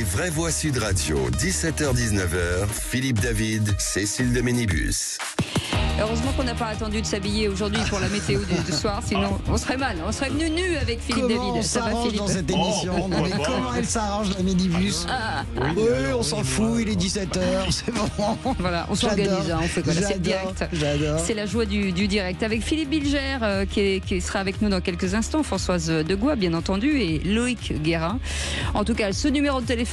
Les vraies voix Sud Radio, 17h-19h, Philippe David, Cécile de Ménibus. Heureusement qu'on n'a pas attendu de s'habiller aujourd'hui pour la météo du soir, sinon on serait mal. On serait venu nu avec Philippe David. Ça va, Philippe, dans cette émission? Non, mais comment elle s'arrange, la Ménibus? Oui, on s'en fout, il est 17h, c'est bon. Voilà, on s'organise, on fait quoi là, c'est le direct. J'adore. C'est la joie du direct. Avec Philippe Bilger, qui sera avec nous dans quelques instants, Françoise Degois, bien entendu, et Loïc Guérin. En tout cas, ce numéro de téléphone...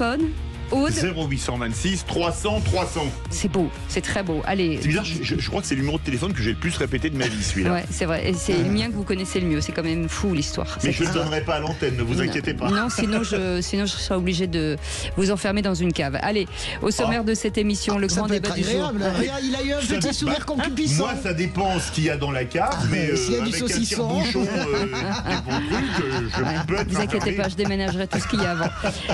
Aude. 0826 300 300. C'est beau, c'est très beau. Allez. C'est bizarre, je crois que c'est le numéro de téléphone que j'ai le plus répété de ma vie, celui-là. Ouais, c'est vrai. Et c'est le mien que vous connaissez le mieux. C'est quand même fou l'histoire. Mais je ne le donnerai pas à l'antenne, ne vous inquiétez pas. Non, sinon je serais obligé de vous enfermer dans une cave. Allez, au sommaire de cette émission, le grand débat du jour. Regarde, il a eu un petit sourire concupiscent. Moi, ça dépend ce qu'il y a dans la cave, mais s'il y a du avec saucisson, un tire-bouchon, des bons trucs, je peux être vous inquiétez pas, je déménagerai tout ce qu'il y a avant.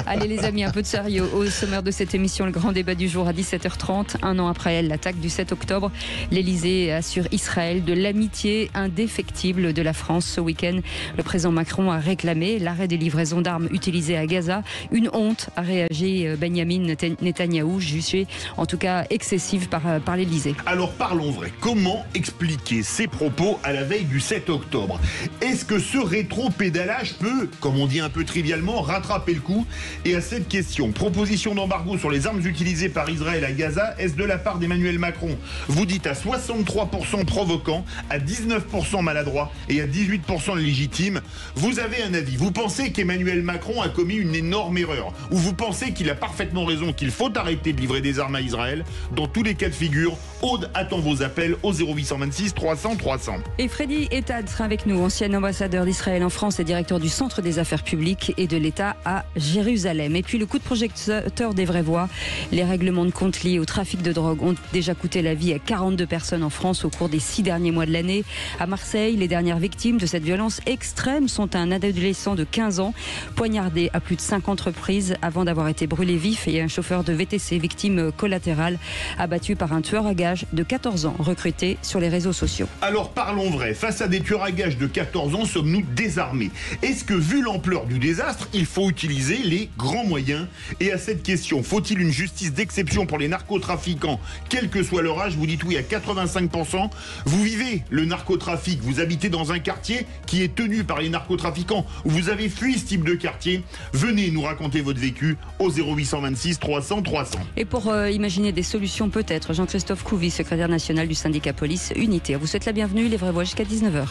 Allez les amis, un peu de sérieux au sommaire de cette émission. Le grand débat du jour à 17h30. Un an après l'attaque du 7 octobre, l'Elysée assure Israël de l'amitié indéfectible de la France. Ce week-end, le président Macron a réclamé l'arrêt des livraisons d'armes utilisées à Gaza. Une honte, a réagi Benjamin Netanyahou, jugé en tout cas excessive par l'Elysée. Alors parlons vrai. Comment expliquer ces propos à la veille du 7 octobre? Est-ce que ce rétro-pédalage peut, comme on dit un peu trivialement, rattraper le coup? Et à cette question, proposition d'embargo sur les armes utilisées par Israël à Gaza, est-ce de la part d'Emmanuel Macron? Vous dites à 63% provoquant, à 19% maladroit et à 18% légitime. Vous avez un avis. Vous pensez qu'Emmanuel Macron a commis une énorme erreur? Ou vous pensez qu'il a parfaitement raison, qu'il faut arrêter de livrer des armes à Israël? Dans tous les cas de figure, Aude attend vos appels au 0826 300 300. Et Freddy Etad sera avec nous, ancien ambassadeur d'Israël en France et directeur du Centre des Affaires Publiques et de l'État à Jérusalem. Et puis le coup de projecteur des vraies voix. Les règlements de compte liés au trafic de drogue ont déjà coûté la vie à 42 personnes en France au cours des 6 derniers mois de l'année. À Marseille, les dernières victimes de cette violence extrême sont un adolescent de 15 ans, poignardé à plus de 50 reprises avant d'avoir été brûlé vif, et un chauffeur de VTC, victime collatérale, abattu par un tueur à gages de 14 ans, recruté sur les réseaux sociaux. Alors parlons vrai, face à des tueurs à gages de 14 ans, sommes-nous désarmés? Est-ce que, vu l'ampleur du désastre, il faut utiliser les grands moyens? Et à cette question, faut-il une justice d'exception pour les narcotrafiquants, quel que soit leur âge? Vous dites oui à 85%. Vous vivez le narcotrafic, vous habitez dans un quartier qui est tenu par les narcotrafiquants, ou vous avez fui ce type de quartier. Venez nous raconter votre vécu au 0826 300 300. Et pour imaginer des solutions peut-être, Jean-Christophe Couvi, secrétaire national du syndicat Police Unité. On vous souhaite la bienvenue, les vraies voix jusqu'à 19h.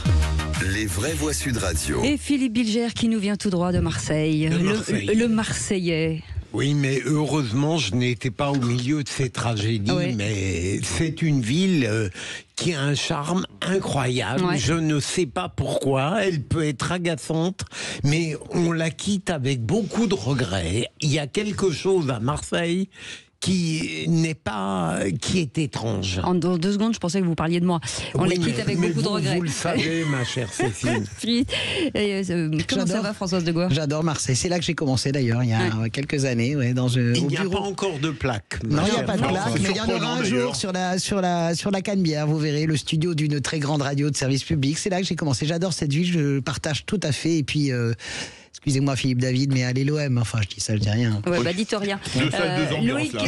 Les vraies voix Sud Radio. Et Philippe Bilger qui nous vient tout droit de Marseille. Le Marseillais. Oui, mais heureusement, je n'étais pas au milieu de ces tragédies, Oui. mais c'est une ville qui a un charme incroyable. Ouais. Je ne sais pas pourquoi, elle peut être agaçante, mais on la quitte avec beaucoup de regrets. Il y a quelque chose à Marseille qui est étrange. En 2 secondes, je pensais que vous parliez de moi. On la quitte avec beaucoup de regrets. Vous le savez, ma chère Cécile. Comment ça va, Françoise Degois? J'adore Marseille. C'est là que j'ai commencé d'ailleurs, il y a quelques années, Il au n'y a bureau. pas encore de plaque. Non, il n'y a pas de Non, plaque, c'est mais il y en aura surprenant, un jour d'ailleurs. sur la Canebière, vous verrez, le studio d'une très grande radio de service public. C'est là que j'ai commencé. J'adore cette ville, je partage tout à fait. Et puis, excusez-moi Philippe David, mais allez l'OM. Enfin, je dis ça, je dis rien. Ouais, dites rien. Deux salles, deux ambiances, Loïc là.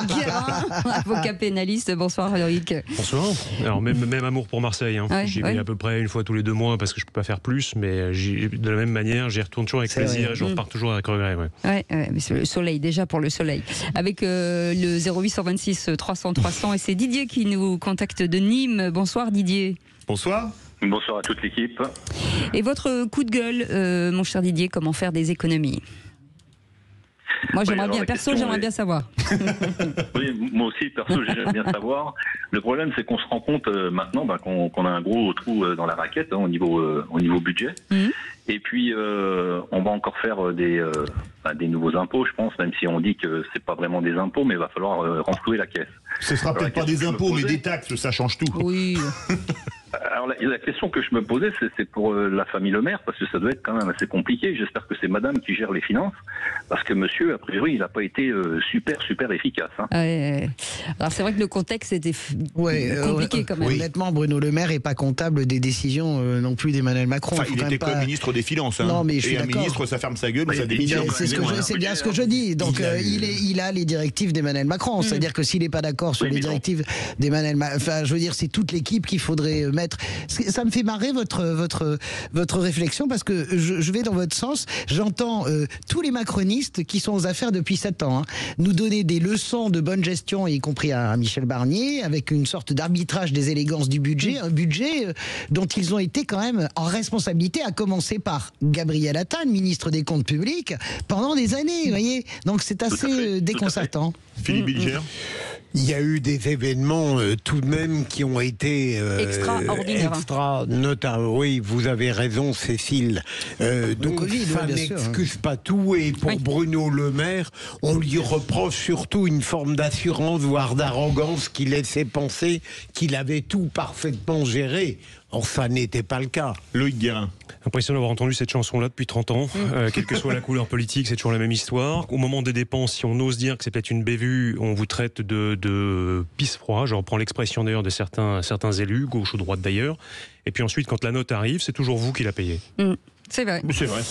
Guérin, avocat pénaliste. Bonsoir Loïc. Bonsoir. Alors même amour pour Marseille. Hein. Ouais, J'y ouais. vais à peu près une fois tous les 2 mois parce que je peux pas faire plus, mais de la même manière, j'y retourne toujours avec C'est plaisir. vrai. Je repars toujours avec regret. Ouais. Ouais, mais c'est le soleil, déjà pour le soleil. Avec le 0826 300 300, et c'est Didier qui nous contacte de Nîmes. Bonsoir Didier. Bonsoir. Bonsoir à toute l'équipe. Et votre coup de gueule, mon cher Didier, comment faire des économies? Moi, j'aimerais alors, bien, la perso, question j'aimerais est- bien savoir. Oui, moi aussi, perso, j'aime bien savoir. Le problème, c'est qu'on se rend compte maintenant qu'on a un gros trou dans la raquette au niveau budget. Mhm. Et puis, on va encore faire des nouveaux impôts, je pense, même si on dit que c'est pas vraiment des impôts, mais il va falloir renflouer la caisse. Ce sera Alors, peut-être la pas des question que je me impôts, mais posais- des taxes, ça change tout. Oui. Alors la question que je me posais, c'est pour la famille Le Maire, parce que ça doit être quand même assez compliqué. J'espère que c'est madame qui gère les finances, parce que monsieur, a priori, il n'a pas été super efficace. Hein. Alors c'est vrai que le contexte était compliqué quand même. Honnêtement, Bruno Le Maire n'est pas comptable des décisions non plus d'Emmanuel Macron. Enfin, il était comme ministre des Finances. Hein. Non, mais je suis et un ministre, ça ferme sa gueule ou ça démissionne. C'est bien ce que je dis. Donc il a les directives d'Emmanuel Macron. C'est-à-dire que s'il n'est pas d'accord sur les directives d'Emmanuel Macron, enfin je veux dire, c'est toute l'équipe qu'il faudrait mettre. Ça me fait marrer votre réflexion, parce que je vais dans votre sens. J'entends tous les macronistes qui sont aux affaires depuis 7 ans nous donner des leçons de bonne gestion, y compris à Michel Barnier, avec une sorte d'arbitrage des élégances du budget, un budget dont ils ont été quand même en responsabilité, à commencer par Gabriel Attal, ministre des Comptes publics, pendant des années, vous voyez. Donc c'est assez déconcertant. Philippe Bilger. Il y a eu des événements tout de même qui ont été extraordinaires. Notamment, oui, vous avez raison, Cécile. Donc COVID, ça n'excuse pas tout. Et pour Bruno Le Maire, on lui reproche surtout une forme d'assurance, voire d'arrogance, qui laissait penser qu'il avait tout parfaitement géré. Or, ça n'était pas le cas. Loïc Guérin. Impression d'avoir entendu cette chanson-là depuis 30 ans. Quelle que soit la couleur politique, c'est toujours la même histoire. Au moment des dépenses, si on ose dire que c'est peut-être une bévue, on vous traite de pisse-froid. Je reprends l'expression d'ailleurs de certains élus, gauche ou droite d'ailleurs. Et puis ensuite, quand la note arrive, c'est toujours vous qui la payez. C'est vrai. C'est vrai.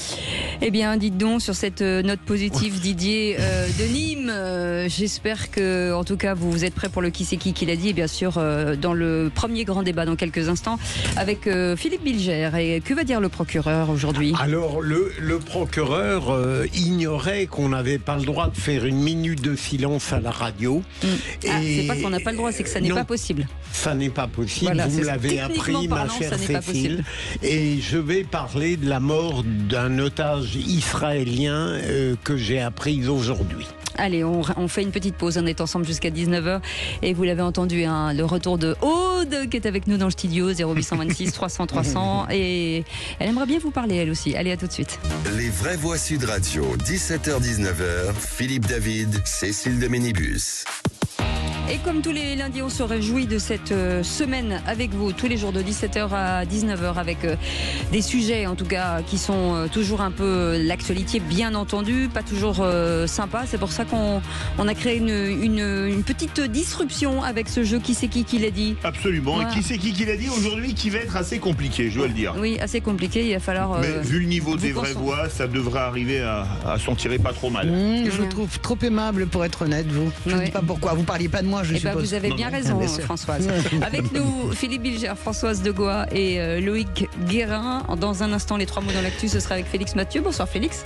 Eh bien, dites donc, sur cette note positive, Didier de Nîmes, j'espère que, en tout cas, vous êtes prêts pour le qui c'est qui l'a dit, et bien sûr, dans le premier grand débat dans quelques instants, avec Philippe Bilger. Et que va dire le procureur aujourd'hui ? Alors, le procureur ignorait qu'on n'avait pas le droit de faire une minute de silence à la radio. C'est pas qu'on n'a pas le droit, c'est que ça n'est pas possible. Ça n'est pas possible, voilà, vous me l'avez appris, ma chère Cécile. Et je vais parler de la mort d'un otage israélien que j'ai appris aujourd'hui. Allez, on fait une petite pause, on est ensemble jusqu'à 19h et vous l'avez entendu, le retour de Aude qui est avec nous dans le studio, 0826 300 300, et elle aimerait bien vous parler elle aussi. Allez, à tout de suite. Les vraies voix Sud Radio, 17h-19h, Philippe David, Cécile de Ménibus. Et comme tous les lundis, on se réjouit de cette semaine avec vous, tous les jours de 17h à 19h, avec des sujets en tout cas qui sont toujours un peu l'actualité, bien entendu, pas toujours sympa. C'est pour ça qu'on a créé une petite disruption avec ce jeu qui c'est qui l'a dit. Absolument, voilà. Et qui c'est qui l'a dit aujourd'hui, qui va être assez compliqué, je dois le dire. Oui, assez compliqué, il va falloir... Mais vu le niveau des vraies voix, ça devrait arriver à s'en tirer pas trop mal. Je vous trouve trop aimable pour être honnête, vous. Je ne sais pas pourquoi, vous parliez pas de moi, je suppose. Vous avez bien raison, Françoise. Avec nous, Philippe Bilger, Françoise Degois et Loïc Guérin. Dans un instant, les 3 mots dans l'actu, ce sera avec Félix Mathieu. Bonsoir Félix.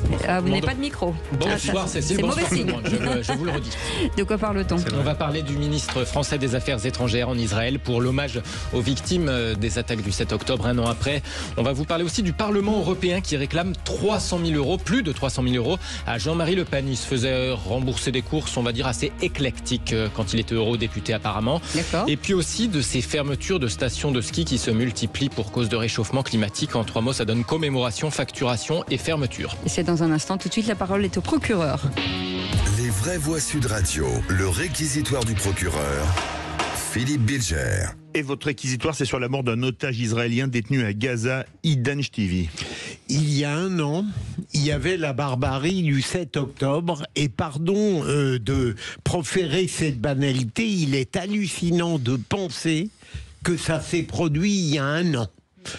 Vous n'avez pas de micro. Bonsoir Cécile, bonsoir tout le monde, je vous le redis. De quoi parle-t-on ? On va parler du ministre français des Affaires étrangères en Israël pour l'hommage aux victimes des attaques du 7 octobre, un an après. On va vous parler aussi du Parlement européen qui réclame 300 000 euros, plus de 300 000 euros à Jean-Marie Le Pen. Il se faisait rembourser des courses, on va dire, assez éclectiques quand il était eurodéputé apparemment. D'accord. Et puis aussi de ces fermetures de stations de ski qui se multiplient pour cause de réchauffement climatique. En 3 mots, ça donne commémoration, facturation et fermeture. Et c'est dans un instant. Tout de suite, la parole est au procureur. Les vraies voix Sud Radio, le réquisitoire du procureur, Philippe Bilger. Et votre réquisitoire, c'est sur la mort d'un otage israélien détenu à Gaza, Idan Shtivi. Il y a un an, il y avait la barbarie du 7 octobre et pardon de proférer cette banalité, il est hallucinant de penser que ça s'est produit il y a un an.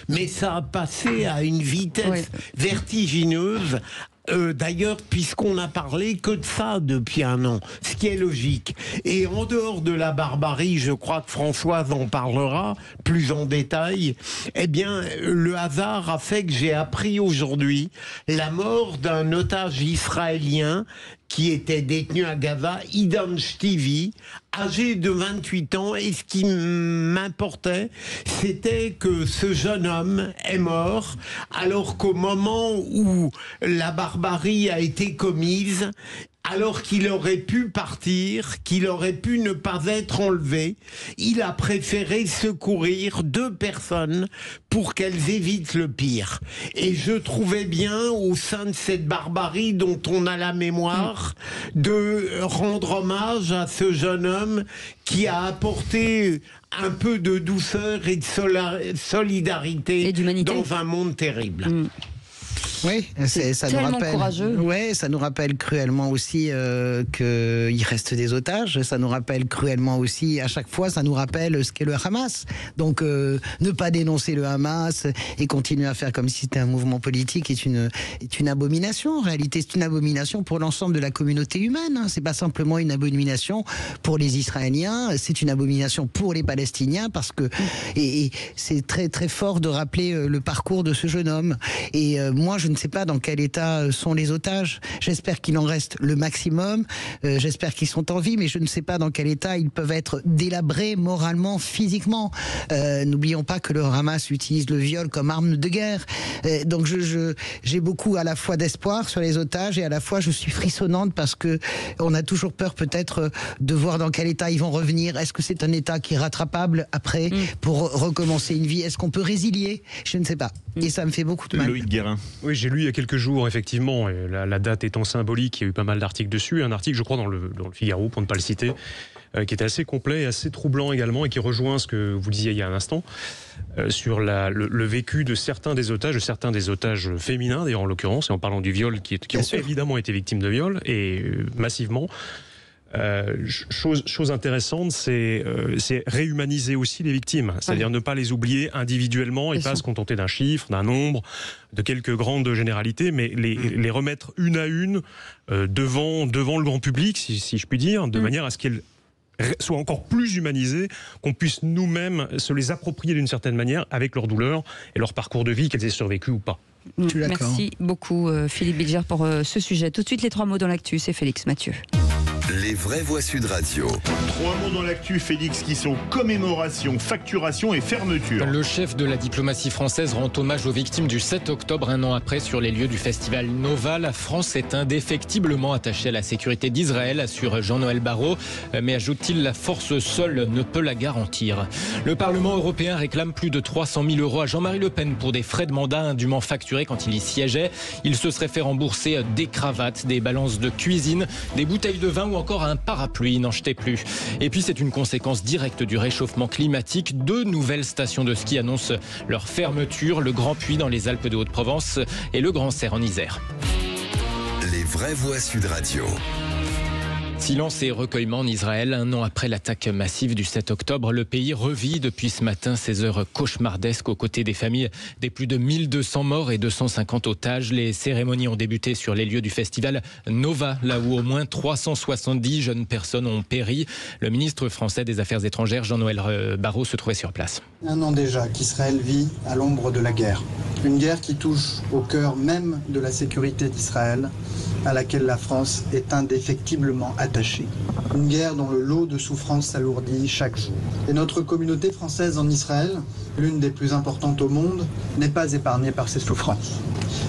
Mais ça a passé à une vitesse vertigineuse. D'ailleurs, puisqu'on n'a parlé que de ça depuis un an, ce qui est logique. Et en dehors de la barbarie, je crois que Françoise en parlera plus en détail, eh bien, le hasard a fait que j'ai appris aujourd'hui la mort d'un otage israélien qui était détenu à Gaza, Idan Shtivi, âgé de 28 ans. Et ce qui m'importait, c'était que ce jeune homme est mort, alors qu'au moment où la barbarie a été commise, alors qu'il aurait pu partir, qu'il aurait pu ne pas être enlevé, il a préféré secourir 2 personnes pour qu'elles évitent le pire. Et je trouvais bien, au sein de cette barbarie dont on a la mémoire, de rendre hommage à ce jeune homme qui a apporté un peu de douceur et de solidarité et d'humanité dans un monde terrible. Oui, ça nous tellement rappelle. courageux. Ouais, ça nous rappelle cruellement aussi qu'il reste des otages. Ça nous rappelle cruellement aussi, à chaque fois, ça nous rappelle ce qu'est le Hamas. Donc, ne pas dénoncer le Hamas et continuer à faire comme si c'était un mouvement politique est une abomination. En réalité, c'est une abomination pour l'ensemble de la communauté humaine. Hein. C'est pas simplement une abomination pour les Israéliens. C'est une abomination pour les Palestiniens parce que et c'est très très fort de rappeler le parcours de ce jeune homme. Et moi, je ne sais pas dans quel état sont les otages. J'espère qu'il en reste le maximum. J'espère qu'ils sont en vie, mais je ne sais pas dans quel état ils peuvent être délabrés moralement, physiquement. N'oublions pas que le Hamas utilise le viol comme arme de guerre. Donc j'ai beaucoup à la fois d'espoir sur les otages et à la fois je suis frissonnante parce que on a toujours peur peut-être de voir dans quel état ils vont revenir. Est-ce que c'est un état qui est rattrapable après pour recommencer une vie? Est-ce qu'on peut résilier? Je ne sais pas. Et ça me fait beaucoup de mal. Loïc Guérin. Oui, j'ai lu il y a quelques jours, effectivement, et la date étant symbolique, il y a eu pas mal d'articles dessus. Un article, je crois, dans le Figaro, pour ne pas le citer, qui était assez complet et assez troublant également, et qui rejoint ce que vous disiez il y a un instant, sur le vécu de certains des otages féminins, d'ailleurs en l'occurrence, et en parlant du viol, qui ont évidemment été victimes de viol, et massivement. Chose intéressante, c'est réhumaniser aussi les victimes, c'est-à-dire ne pas les oublier individuellement et pas se contenter d'un chiffre, d'un nombre, de quelques grandes généralités, mais les remettre une à une devant le grand public, si je puis dire, de manière à ce qu'elles soient encore plus humanisées, qu'on puisse nous-mêmes se les approprier d'une certaine manière avec leur douleur et leur parcours de vie, qu'elles aient survécu ou pas. Merci beaucoup Philippe Bilger pour ce sujet. Tout de suite les 3 mots dans l'actu, c'est Félix Mathieu. Les vraies voix Sud Radio. 3 mots dans l'actu, Félix, qui sont commémoration, facturation et fermeture. Le chef de la diplomatie française rend hommage aux victimes du 7 octobre, un an après, sur les lieux du festival Nova. La France est indéfectiblement attachée à la sécurité d'Israël, assure Jean-Noël Barrot. Mais ajoute-t-il, la force seule ne peut la garantir. Le Parlement européen réclame plus de 300 000 € à Jean-Marie Le Pen pour des frais de mandat indûment facturés quand il y siégeait. Il se serait fait rembourser des cravates, des balances de cuisine, des bouteilles de vin ou encore un parapluie, n'en jetez plus. Et puis c'est une conséquence directe du réchauffement climatique. 2 nouvelles stations de ski annoncent leur fermeture, le Grand Puy dans les Alpes de Haute-Provence et le Grand Serre en Isère. Les vraies voix Sud Radio. Silence et recueillement en Israël. Un an après l'attaque massive du 7 octobre, le pays revit depuis ce matin ces heures cauchemardesques aux côtés des familles des plus de 1200 morts et 250 otages. Les cérémonies ont débuté sur les lieux du festival Nova, là où au moins 370 jeunes personnes ont péri. Le ministre français des Affaires étrangères, Jean-Noël Barrot, se trouvait sur place. Un an déjà qu'Israël vit à l'ombre de la guerre. Une guerre qui touche au cœur même de la sécurité d'Israël, à laquelle la France est indéfectiblement attachée. Une guerre dont le lot de souffrances s'alourdit chaque jour. Et notre communauté française en Israël, l'une des plus importantes au monde, n'est pas épargnée par ces souffrances.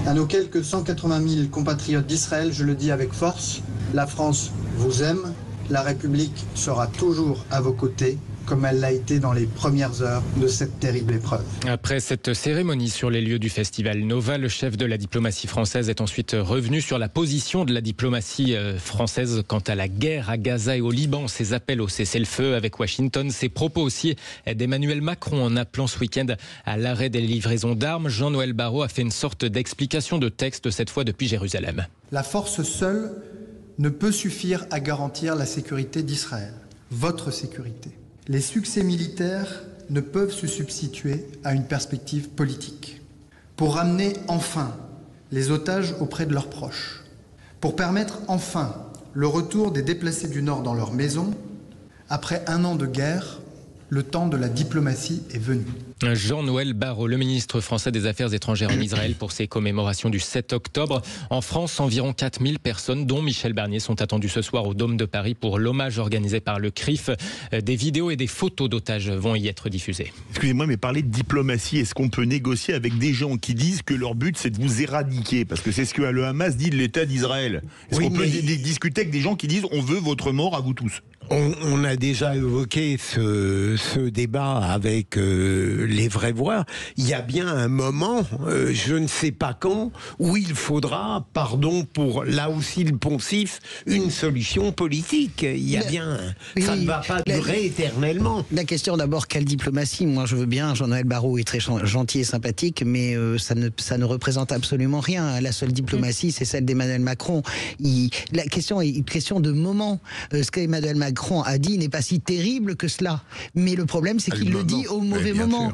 À nos quelques 180 000 compatriotes d'Israël, je le dis avec force, la France vous aime, la République sera toujours à vos côtés, comme elle l'a été dans les premières heures de cette terrible épreuve. Après cette cérémonie sur les lieux du festival Nova, le chef de la diplomatie française est ensuite revenu sur la position de la diplomatie française quant à la guerre à Gaza et au Liban, ses appels au cessez-le-feu avec Washington, ses propos aussi d'Emmanuel Macron en appelant ce week-end à l'arrêt des livraisons d'armes. Jean-Noël Barrot a fait une sorte d'explication de texte, cette fois depuis Jérusalem. La force seule ne peut suffire à garantir la sécurité d'Israël, votre sécurité. Les succès militaires ne peuvent se substituer à une perspective politique. Pour ramener enfin les otages auprès de leurs proches, pour permettre enfin le retour des déplacés du Nord dans leurs maisons, après un an de guerre, le temps de la diplomatie est venu. Jean-Noël Barrot, le ministre français des Affaires étrangères en Israël pour ses commémorations du 7 octobre. En France, environ 4000 personnes, dont Michel Barnier, sont attendues ce soir au Dôme de Paris pour l'hommage organisé par le CRIF. Des vidéos et des photos d'otages vont y être diffusées. Excusez-moi, mais parler de diplomatie, est-ce qu'on peut négocier avec des gens qui disent que leur but c'est de vous éradiquer? Parce que c'est ce que le Hamas dit de l'État d'Israël. Est-ce qu'on peut discuter avec des gens qui disent on veut votre mort à vous tous? On a déjà évoqué ce débat avec les vraies voix, il y a bien un moment, je ne sais pas quand, où il faudra, pardon pour là aussi le poncif, une solution politique. Il y a ça ne va pas durer éternellement. La question d'abord, quelle diplomatie? Moi je veux bien, Jean-Noël Barrot est très gentil et sympathique, mais ça ne représente absolument rien. La seule diplomatie, c'est celle d'Emmanuel Macron. La question est une question de moment. Ce qu'Emmanuel Macron a dit n'est pas si terrible que cela. Mais le problème, c'est qu'il le dit au mauvais moment.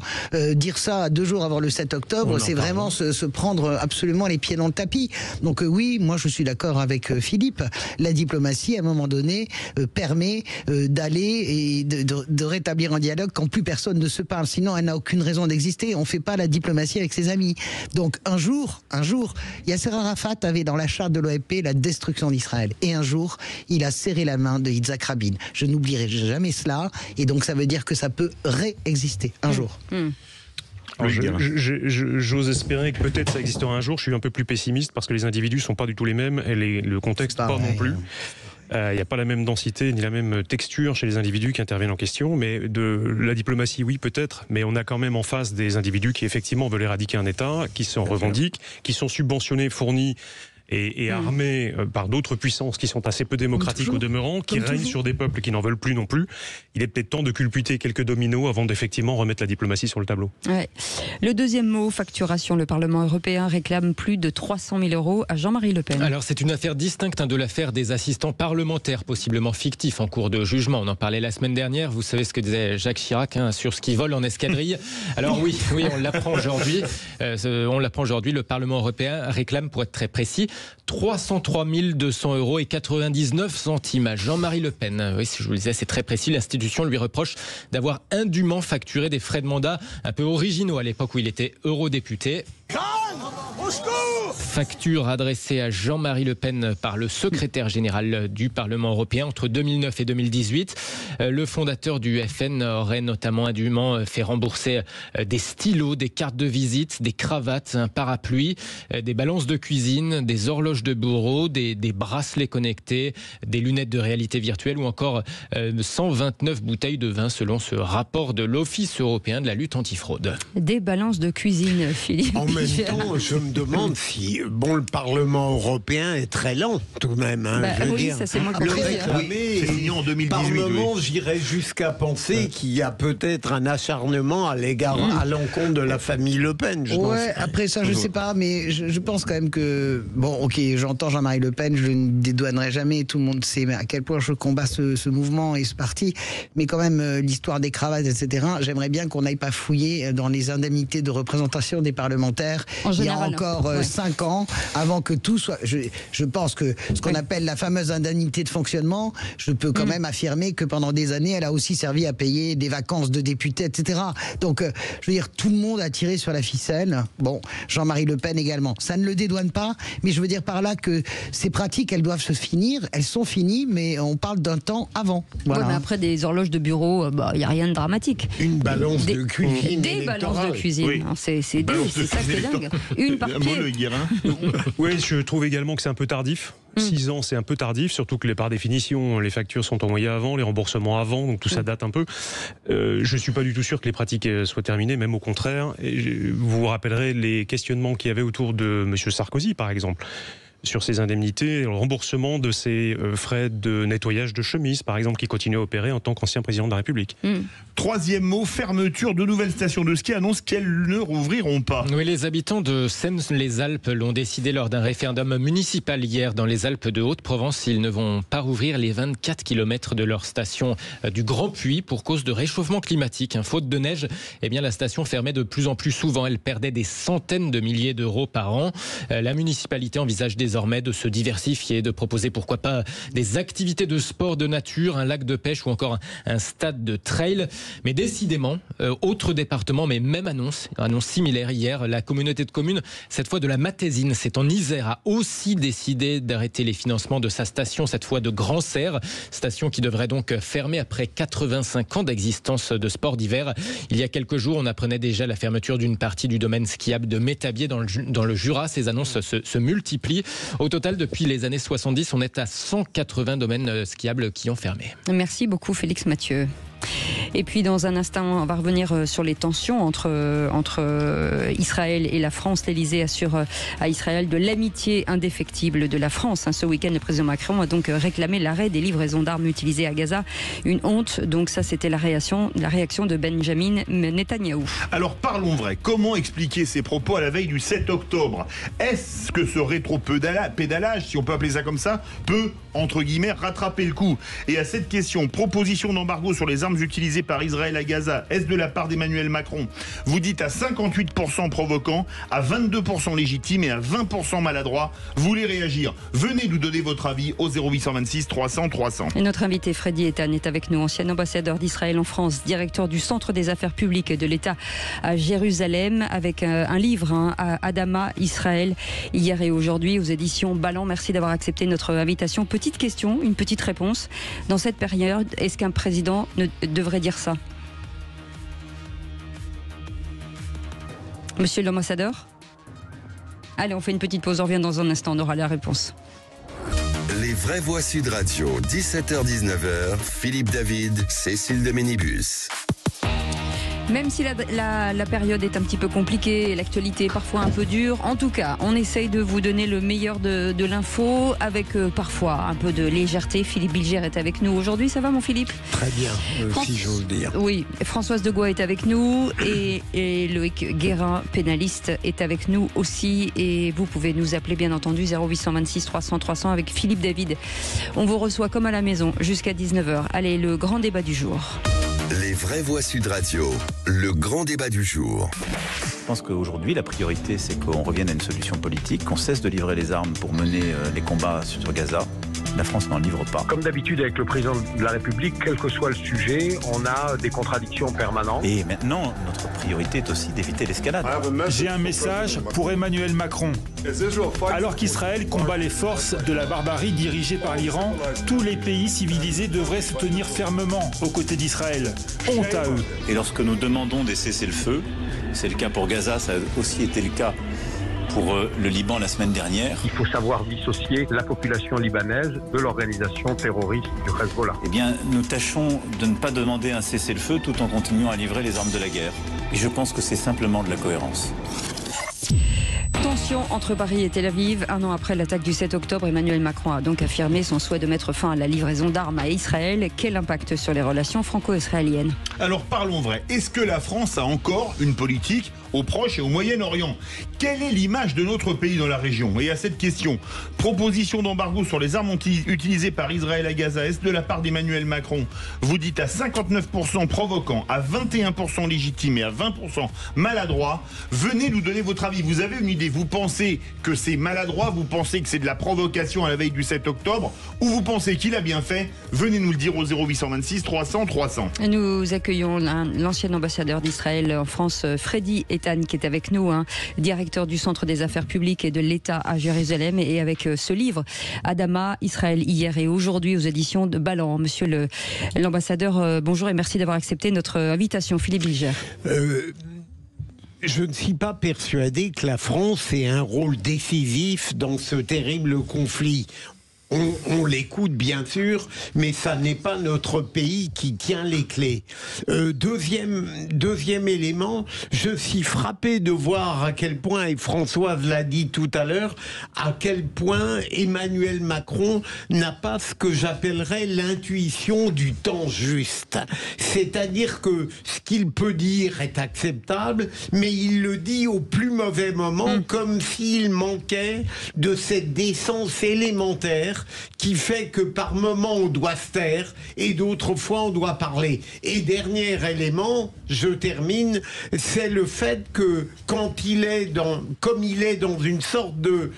Dire ça 2 jours avant le 7 octobre, c'est vraiment se prendre absolument les pieds dans le tapis. Donc oui, moi je suis d'accord avec Philippe. La diplomatie, à un moment donné, permet d'aller et de rétablir un dialogue quand plus personne ne se parle. Sinon, elle n'a aucune raison d'exister. On ne fait pas la diplomatie avec ses amis. Donc un jour, Yasser Arafat avait dans la charte de l'OLP la destruction d'Israël. Et un jour, il a serré la main de Yitzhak Rabin. Je n'oublierai jamais cela. Et donc ça veut dire que ça peut réexister un jour. J'ose espérer que peut-être ça existera un jour. Je suis un peu plus pessimiste parce que les individus ne sont pas du tout les mêmes et le contexte pas non plus. Il n'y a pas la même densité ni la même texture chez les individus qui interviennent en question, mais de la diplomatie, oui, peut-être, mais on a quand même en face des individus qui effectivement veulent éradiquer un État, qui s'en revendiquent, qui sont subventionnés, fournis et armés par d'autres puissances qui sont assez peu démocratiques au demeurant, qui règnent sur des peuples qui n'en veulent plus non plus. Il est peut-être temps de culbuter quelques dominos avant d'effectivement remettre la diplomatie sur le tableau. Ouais. Le deuxième mot, facturation. Le Parlement européen réclame plus de 300 000 € à Jean-Marie Le Pen. Alors c'est une affaire distincte de l'affaire des assistants parlementaires, possiblement fictifs en cours de jugement. On en parlait la semaine dernière. Vous savez ce que disait Jacques Chirac sur ce qui vole en escadrille. Alors oui, on l'apprend aujourd'hui. Le Parlement européen réclame, pour être très précis, 303 200 € et 99 centimes à Jean-Marie Le Pen. Oui, si je vous le disais, c'est très précis. L'institution lui reproche d'avoir indûment facturé des frais de mandat un peu originaux à l'époque où il était eurodéputé. Facture adressée à Jean-Marie Le Pen par le secrétaire général du Parlement européen entre 2009 et 2018. Le fondateur du FN aurait notamment indûment fait rembourser des stylos, des cartes de visite, des cravates, un parapluie, des balances de cuisine, des horloges de bureau, des bracelets connectés, des lunettes de réalité virtuelle ou encore 129 bouteilles de vin selon ce rapport de l'Office européen de la lutte antifraude. Des balances de cuisine, Philippe. En même temps, je me demande si le Parlement européen est très lent tout de même. Ça c'est moins le réclamer. C'est signé en 2018. Parlement, j'irais jusqu'à penser qu'il y a peut-être un acharnement à l'encontre de la famille Le Pen. Après ça, je sais pas, mais je pense quand même que j'entends Jean-Marie Le Pen, je ne dédouanerai jamais. Tout le monde sait à quel point je combats ce mouvement et ce parti, mais quand même l'histoire des cravates, etc. J'aimerais bien qu'on n'aille pas fouiller dans les indemnités de représentation des parlementaires. Il y a encore 5 ans, avant que tout soit... Je pense que ce qu'on appelle la fameuse indemnité de fonctionnement, je peux quand même affirmer que pendant des années, elle a aussi servi à payer des vacances de députés, etc. Donc, je veux dire, tout le monde a tiré sur la ficelle. Bon, Jean-Marie Le Pen également. Ça ne le dédouane pas, mais je veux dire par là que ces pratiques, elles doivent se finir. Elles sont finies, mais on parle d'un temps avant. Voilà. Mais après, des horloges de bureau, il n'y a rien de dramatique. Une balance de cuisine. Des balances de cuisine. Oui. C'est ça qui est dingue. Une par pied. Oui, je trouve également que c'est un peu tardif. 6 ans, c'est un peu tardif, surtout que par définition, les factures sont envoyées avant, les remboursements avant, donc tout ça date un peu. Je ne suis pas du tout sûr que les pratiques soient terminées, même au contraire. Vous vous rappellerez les questionnements qu'il y avait autour de M. Sarkozy, par exemple, sur ses indemnités, le remboursement de ses frais de nettoyage de chemise, par exemple, qui continue à opérer en tant qu'ancien président de la République. Troisième mot, fermeture de nouvelles stations de ski annoncent qu'elles ne rouvriront pas. Oui, les habitants de Seynes-les-Alpes l'ont décidé lors d'un référendum municipal hier dans les Alpes de Haute-Provence. Ils ne vont pas rouvrir les 24 km de leur station du Grand Puy pour cause de réchauffement climatique. Faute de neige, la station fermait de plus en plus souvent. Elle perdait des centaines de milliers d'euros par an. La municipalité envisage désormais de se diversifier, de proposer pourquoi pas des activités de sport de nature, un lac de pêche ou encore un stade de trail. Mais décidément, autre département, mais même annonce similaire hier, la communauté de communes, cette fois de la Matésine, c'est en Isère, a aussi décidé d'arrêter les financements de sa station, cette fois de Grand-Serre, station qui devrait donc fermer après 85 ans d'existence de sport d'hiver. Il y a quelques jours, on apprenait déjà la fermeture d'une partie du domaine skiable de Métabier dans le Jura. Ces annonces se multiplient. Au total, depuis les années 70, on est à 180 domaines skiables qui ont fermé. Merci beaucoup Félix Mathieu. Et puis dans un instant, on va revenir sur les tensions entre Israël et la France. L'Élysée assure à Israël de l'amitié indéfectible de la France. Ce week-end, le président Macron a donc réclamé l'arrêt des livraisons d'armes utilisées à Gaza. Une honte. Donc ça, c'était la réaction de Benjamin Netanyahou. Alors parlons vrai. Comment expliquer ces propos à la veille du 7 octobre? Est-ce que ce rétro-pédalage, si on peut appeler ça comme ça, peut, entre guillemets, rattraper le coup? Et à cette question, proposition d'embargo sur les armes utilisées par Israël à Gaza, est-ce de la part d'Emmanuel Macron? Vous dites à 58% provoquant, à 22% légitime et à 20% maladroit. Vous voulez réagir? Venez nous donner votre avis au 0826 300 300. Et notre invité Freddy Eitan est avec nous, ancien ambassadeur d'Israël en France, directeur du Centre des affaires publiques de l'État à Jérusalem, avec un livre, Adama, Israël, hier et aujourd'hui, aux éditions Ballant. Merci d'avoir accepté notre invitation. Petite question, une petite réponse. Dans cette période, est-ce qu'un président devrait dire ça? Monsieur l'ambassadeur? Allez, on fait une petite pause, on revient dans un instant, on aura la réponse. Les vraies voix Sud Radio, 17h-19h, Philippe David, Cécile de Ménibus. Même si la période est un petit peu compliquée et l'actualité est parfois un peu dure, en tout cas, on essaye de vous donner le meilleur de l'info avec parfois un peu de légèreté. Philippe Bilger est avec nous aujourd'hui. Ça va, mon Philippe? Très bien, si j'ose dire. Oui, Françoise de Gois est avec nous et Loïc Guérin, pénaliste, est avec nous aussi. Et vous pouvez nous appeler, bien entendu, 0826 300 300 avec Philippe David. On vous reçoit comme à la maison jusqu'à 19h. Allez, le grand débat du jour. Les vraies voix Sud Radio, le grand débat du jour. Je pense qu'aujourd'hui, la priorité, c'est qu'on revienne à une solution politique, qu'on cesse de livrer les armes pour mener les combats sur Gaza. La France n'en livre pas. Comme d'habitude avec le président de la République, quel que soit le sujet, on a des contradictions permanentes. Et maintenant, notre priorité est aussi d'éviter l'escalade. J'ai un message pour Emmanuel Macron. Alors qu'Israël combat les forces de la barbarie dirigée par l'Iran, tous les pays civilisés devraient se tenir fermement aux côtés d'Israël. Honte à eux. Et lorsque nous demandons des cessez-le-feu, c'est le cas pour Gaza, ça a aussi été le cas pour le Liban la semaine dernière. Il faut savoir dissocier la population libanaise de l'organisation terroriste du Hezbollah. Eh bien, nous tâchons de ne pas demander un cessez-le-feu tout en continuant à livrer les armes de la guerre. Et je pense que c'est simplement de la cohérence. Tension entre Paris et Tel Aviv. Un an après l'attaque du 7 octobre, Emmanuel Macron a donc affirmé son souhait de mettre fin à la livraison d'armes à Israël. Quel impact sur les relations franco-israéliennes? Alors parlons vrai. Est-ce que la France a encore une politique au Proche et au Moyen-Orient? Quelle est l'image de notre pays dans la région? Et à cette question, proposition d'embargo sur les armes utilisées par Israël à Gaza, est-ce de la part d'Emmanuel Macron? Vous dites à 59% provoquant, à 21% légitime et à 20% maladroit. Venez nous donner votre avis. Vous avez une idée? Vous pensez que c'est maladroit? Vous pensez que c'est de la provocation à la veille du 7 octobre? Ou vous pensez qu'il a bien fait? Venez nous le dire au 0826 300 300. Nous accueillons l'ancien ambassadeur d'Israël en France, Freddy Eitan, qui est avec nous, directeur du Centre des affaires publiques et de l'État à Jérusalem, et avec ce livre, Adama, Israël, hier et aujourd'hui, aux éditions de Ballant. Monsieur l'ambassadeur, bonjour et merci d'avoir accepté notre invitation. Philippe Bilger. Je ne suis pas persuadé que la France ait un rôle décisif dans ce terrible conflit. On l'écoute bien sûr, mais ça n'est pas notre pays qui tient les clés. Deuxième élément, je suis frappé de voir à quel point, et Françoise l'a dit tout à l'heure, à quel point Emmanuel Macron n'a pas ce que j'appellerais l'intuition du temps juste. C'est-à-dire que ce qu'il peut dire est acceptable, mais il le dit au plus mauvais moment, comme s'il manquait de cette décence élémentaire qui fait que par moment on doit se taire et d'autres fois on doit parler. Et dernier élément, je termine, c'est le fait que quand il est comme il est dans une sorte de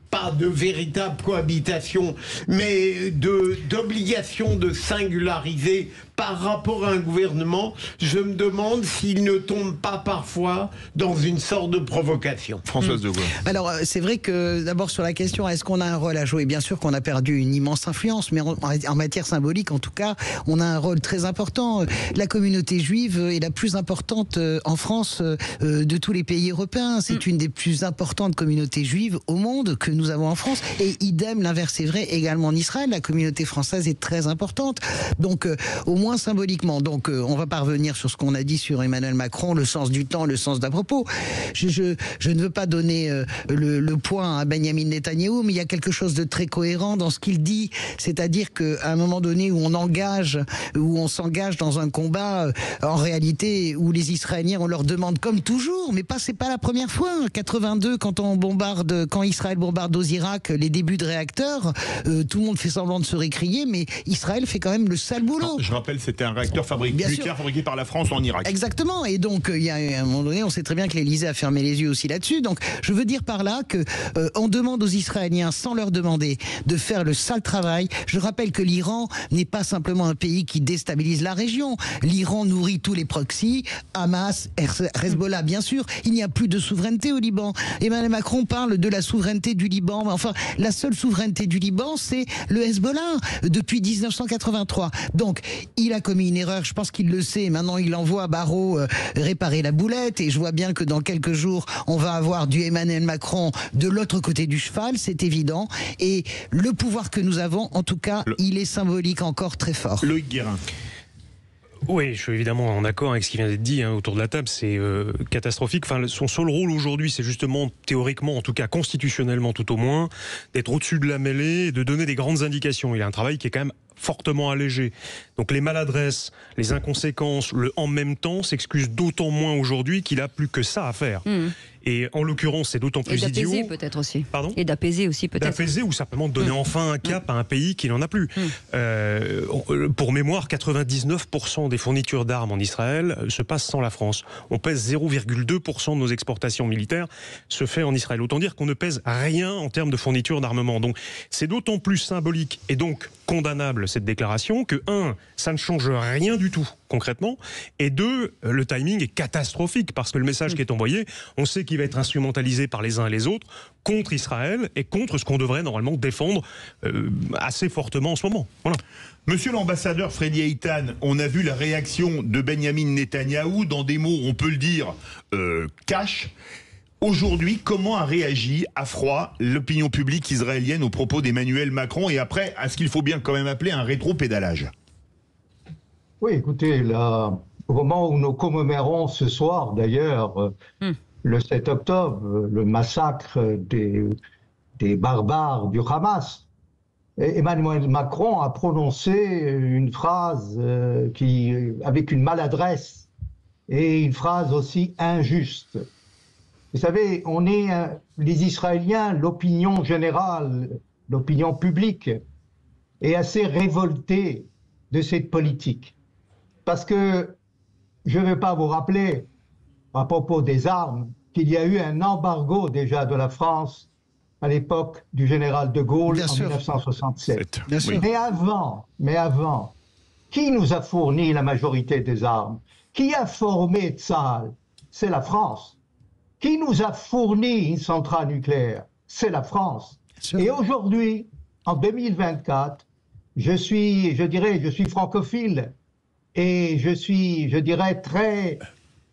pas de véritable cohabitation, mais d'obligation de singulariser par rapport à un gouvernement, je me demande s'il ne tombe pas parfois dans une sorte de provocation. Françoise de Gaulle. Alors, c'est vrai que, d'abord, sur la question, est-ce qu'on a un rôle à jouer? Bien sûr qu'on a perdu une immense influence, mais en matière symbolique, en tout cas, on a un rôle très important. La communauté juive est la plus importante en France de tous les pays européens. C'est une des plus importantes communautés juives au monde que nous avons en France. Et idem, l'inverse est vrai également en Israël. La communauté française est très importante. Donc, au moins symboliquement. Donc on va pas revenir sur ce qu'on a dit sur Emmanuel Macron, le sens du temps, le sens d'à propos. Je ne veux pas donner le point à Benyamin Netanyahou, mais il y a quelque chose de très cohérent dans ce qu'il dit, c'est-à-dire qu'à un moment donné où on s'engage dans un combat, en réalité, où les Israéliens, on leur demande comme toujours, mais c'est pas la première fois. En 82, quand Israël bombarde aux Irak les débuts de réacteurs, tout le monde fait semblant de se récrier, mais Israël fait quand même le sale boulot. Je rappelle, c'était un réacteur nucléaire fabriqué par la France en Irak. Exactement, et donc il y a un moment donné, on sait très bien que l'Élysée a fermé les yeux aussi là-dessus. Donc je veux dire par là que on demande aux Israéliens, sans leur demander, de faire le sale travail. Je rappelle que l'Iran n'est pas simplement un pays qui déstabilise la région. L'Iran nourrit tous les proxys, Hamas, Hezbollah, bien sûr. Il n'y a plus de souveraineté au Liban. Emmanuel Macron parle de la souveraineté du Liban. Enfin, la seule souveraineté du Liban, c'est le Hezbollah depuis 1983. Donc, il a commis une erreur. Je pense qu'il le sait. Maintenant, il envoie Barrot réparer la boulette. Et je vois bien que dans quelques jours, on va avoir du Emmanuel Macron de l'autre côté du cheval. C'est évident. Et le pouvoir que nous avons, en tout cas, il est symbolique encore très fort. Loïc Guérin. Oui, je suis évidemment en accord avec ce qui vient d'être dit autour de la table, c'est catastrophique. Enfin, son seul rôle aujourd'hui, c'est justement, théoriquement, en tout cas constitutionnellement tout au moins, d'être au-dessus de la mêlée et de donner des grandes indications. Il a un travail qui est quand même fortement allégé. Donc les maladresses, les inconséquences, le en même temps s'excusent d'autant moins aujourd'hui qu'il a plus que ça à faire. Et en l'occurrence, c'est d'autant plus idiot. Et d'apaiser peut-être aussi. Pardon ? Et d'apaiser aussi peut-être. D'apaiser ou simplement de donner enfin un cap à un pays qui n'en a plus. Pour mémoire, 99% des fournitures d'armes en Israël se passent sans la France. On pèse 0,2% de nos exportations militaires se fait en Israël. Autant dire qu'on ne pèse rien en termes de fournitures d'armement. Donc c'est d'autant plus symbolique et donc condamnable cette déclaration que, un, ça ne change rien du tout concrètement, et deux, le timing est catastrophique parce que le message qui est envoyé, on sait qu'il va être instrumentalisé par les uns et les autres contre Israël et contre ce qu'on devrait normalement défendre assez fortement en ce moment. Voilà. Monsieur l'ambassadeur Freddy Eitan, on a vu la réaction de Benyamin Netanyahou dans des mots, on peut le dire, cash. Aujourd'hui, comment a réagi à froid l'opinion publique israélienne aux propos d'Emmanuel Macron et après, à ce qu'il faut bien quand même appeler un rétro-pédalage? Oui, écoutez, là, au moment où nous commémorons ce soir, d'ailleurs, le 7 octobre, le massacre des barbares du Hamas, Emmanuel Macron a prononcé une phrase avec une maladresse et une phrase aussi injuste. Vous savez, on est les Israéliens, l'opinion générale, l'opinion publique est assez révoltée de cette politique. Parce que je ne vais pas vous rappeler, à propos des armes, qu'il y a eu un embargo déjà de la France à l'époque du général de Gaulle en 1967. Mais avant, qui nous a fourni la majorité des armes? Qui a formé Tsahal? C'est la France. Qui nous a fourni une centrale nucléaire? C'est la France. Et aujourd'hui, en 2024, je suis francophile et je dirais, très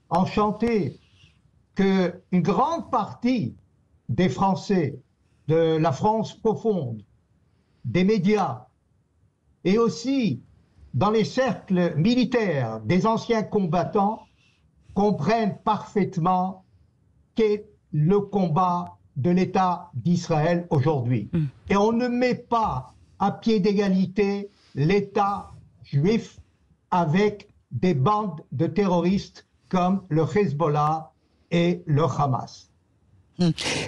enchanté qu'une grande partie des Français, de la France profonde, des médias, et aussi dans les cercles militaires des anciens combattants, comprennent parfaitement qu'est le combat de l'État d'Israël aujourd'hui. Et on ne met pas à pied d'égalité l'État juif avec des bandes de terroristes comme le Hezbollah et le Hamas.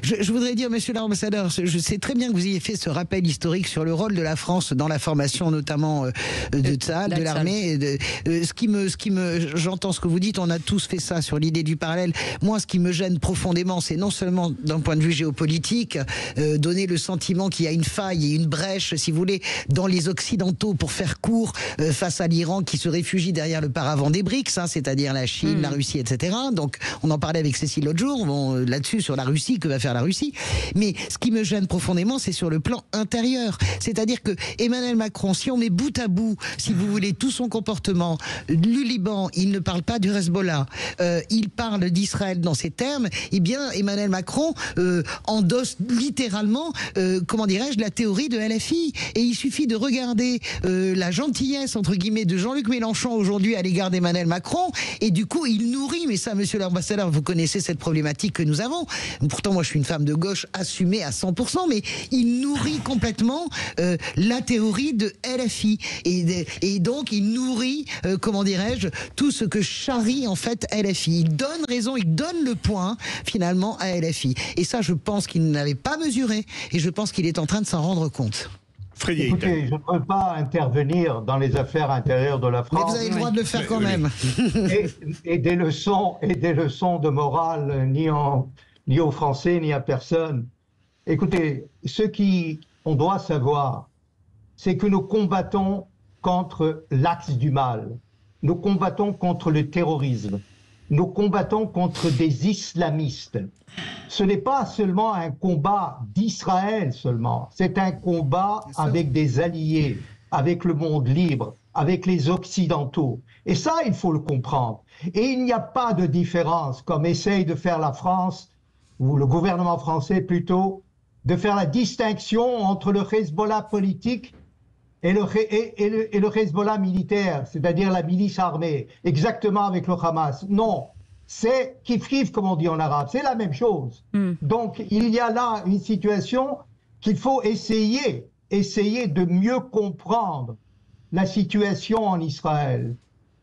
Je voudrais dire, monsieur l'ambassadeur, je sais très bien que vous ayez fait ce rappel historique sur le rôle de la France dans la formation notamment de Tsahal, de l'armée. J'entends ce que vous dites, on a tous fait ça sur l'idée du parallèle. Moi, ce qui me gêne profondément, c'est non seulement d'un point de vue géopolitique, donner le sentiment qu'il y a une faille et une brèche, si vous voulez, dans les Occidentaux pour faire court face à l'Iran qui se réfugie derrière le paravent des BRICS, hein, c'est-à-dire la Chine, la Russie, etc. Donc, on en parlait avec Cécile l'autre jour, là-dessus, sur la Russie. Russie que va faire la Russie. Mais ce qui me gêne profondément, c'est sur le plan intérieur. C'est-à-dire que Emmanuel Macron, si on met bout à bout, si vous voulez, tout son comportement, du Liban, il ne parle pas du Hezbollah, il parle d'Israël dans ces termes, eh bien Emmanuel Macron endosse littéralement, comment dirais-je, la théorie de LFI. Et il suffit de regarder la gentillesse, entre guillemets, de Jean-Luc Mélenchon aujourd'hui à l'égard d'Emmanuel Macron, et du coup il nourrit, mais ça, monsieur l'ambassadeur, vous connaissez cette problématique que nous avons. Pourtant, moi je suis une femme de gauche assumée à 100%, mais il nourrit complètement la théorie de LFI. Et donc il nourrit, comment dirais-je, tout ce que charrie en fait LFI. Il donne raison, il donne le point finalement à LFI. Et ça, je pense qu'il n'avait pas mesuré, et je pense qu'il est en train de s'en rendre compte. Écoutez, je ne peux pas intervenir dans les affaires intérieures de la France. Mais vous avez le droit de le faire quand même. Et des leçons de morale, ni aux Français, ni à personne. Écoutez, ce qu'on doit savoir, c'est que nous combattons contre l'axe du mal. Nous combattons contre le terrorisme. Nous combattons contre des islamistes. Ce n'est pas seulement un combat d'Israël seulement, c'est un combat avec des alliés, avec le monde libre, avec les Occidentaux. Et ça, il faut le comprendre. Et il n'y a pas de différence, comme essaye de faire la France, ou le gouvernement français plutôt, de faire la distinction entre le Hezbollah politique et le Hezbollah militaire, c'est-à-dire la milice armée, exactement avec le Hamas. Non, c'est kif-kif, comme on dit en arabe, c'est la même chose. Donc, il y a là une situation qu'il faut essayer de mieux comprendre la situation en Israël.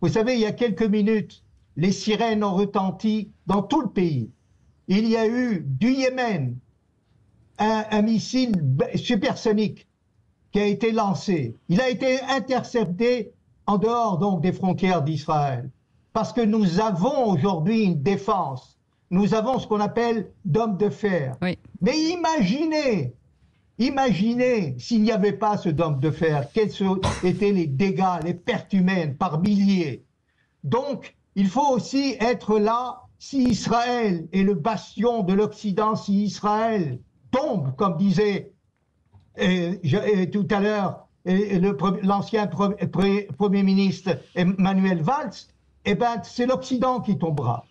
Vous savez, il y a quelques minutes, les sirènes ont retenti dans tout le pays. Il y a eu du Yémen un missile supersonique qui a été lancé. Il a été intercepté en dehors donc des frontières d'Israël. Parce que nous avons aujourd'hui une défense. Nous avons ce qu'on appelle d'hommes de fer. Oui. Mais imaginez s'il n'y avait pas ce d'hommes de fer, quels étaient les dégâts, les pertes humaines par milliers. Donc, il faut aussi être là si Israël est le bastion de l'Occident, si Israël tombe, comme disait tout à l'heure l'ancien Premier ministre Manuel Valls, eh ben, c'est l'Occident qui tombera.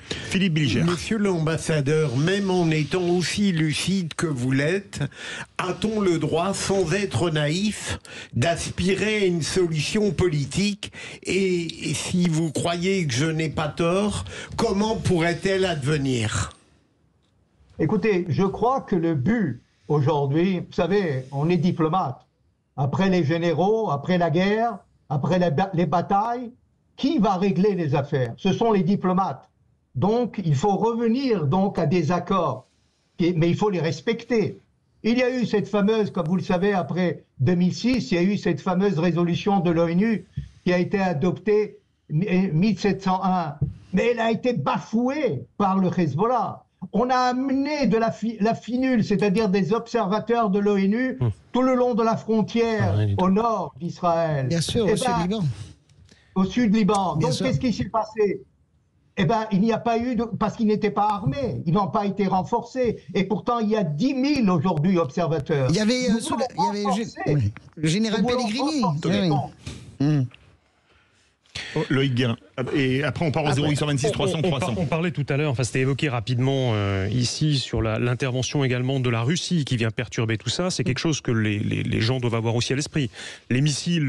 Philippe Bilger. Monsieur l'ambassadeur, même en étant aussi lucide que vous l'êtes, a-t-on le droit, sans être naïf, d'aspirer à une solution politique? Et si vous croyez que je n'ai pas tort, comment pourrait-elle advenir? Écoutez, je crois que le but aujourd'hui, vous savez, on est diplomate. Après les généraux, après la guerre, après les batailles, qui va régler les affaires? Ce sont les diplomates. Donc, il faut revenir donc à des accords, mais il faut les respecter. Il y a eu cette fameuse, comme vous le savez, après 2006, il y a eu cette fameuse résolution de l'ONU qui a été adoptée 1701, mais elle a été bafouée par le Hezbollah. On a amené de la finule, c'est-à-dire des observateurs de l'ONU, tout le long de la frontière au nord d'Israël. Bien sûr, au sud-Liban. Au sud-Liban. Donc, qu'est-ce qui s'est passé? Eh bien, il n'y a pas eu parce qu'ils n'étaient pas armés, ils n'ont pas été renforcés. Et pourtant, il y a 10 000 aujourd'hui observateurs. Il y avait, le général Pellegrini. Loïc Guérin. Et après, on part au 0826 300 300. On parlait tout à l'heure, enfin, c'était évoqué rapidement ici sur l'intervention également de la Russie qui vient perturber tout ça. C'est quelque chose que les gens doivent avoir aussi à l'esprit. Les missiles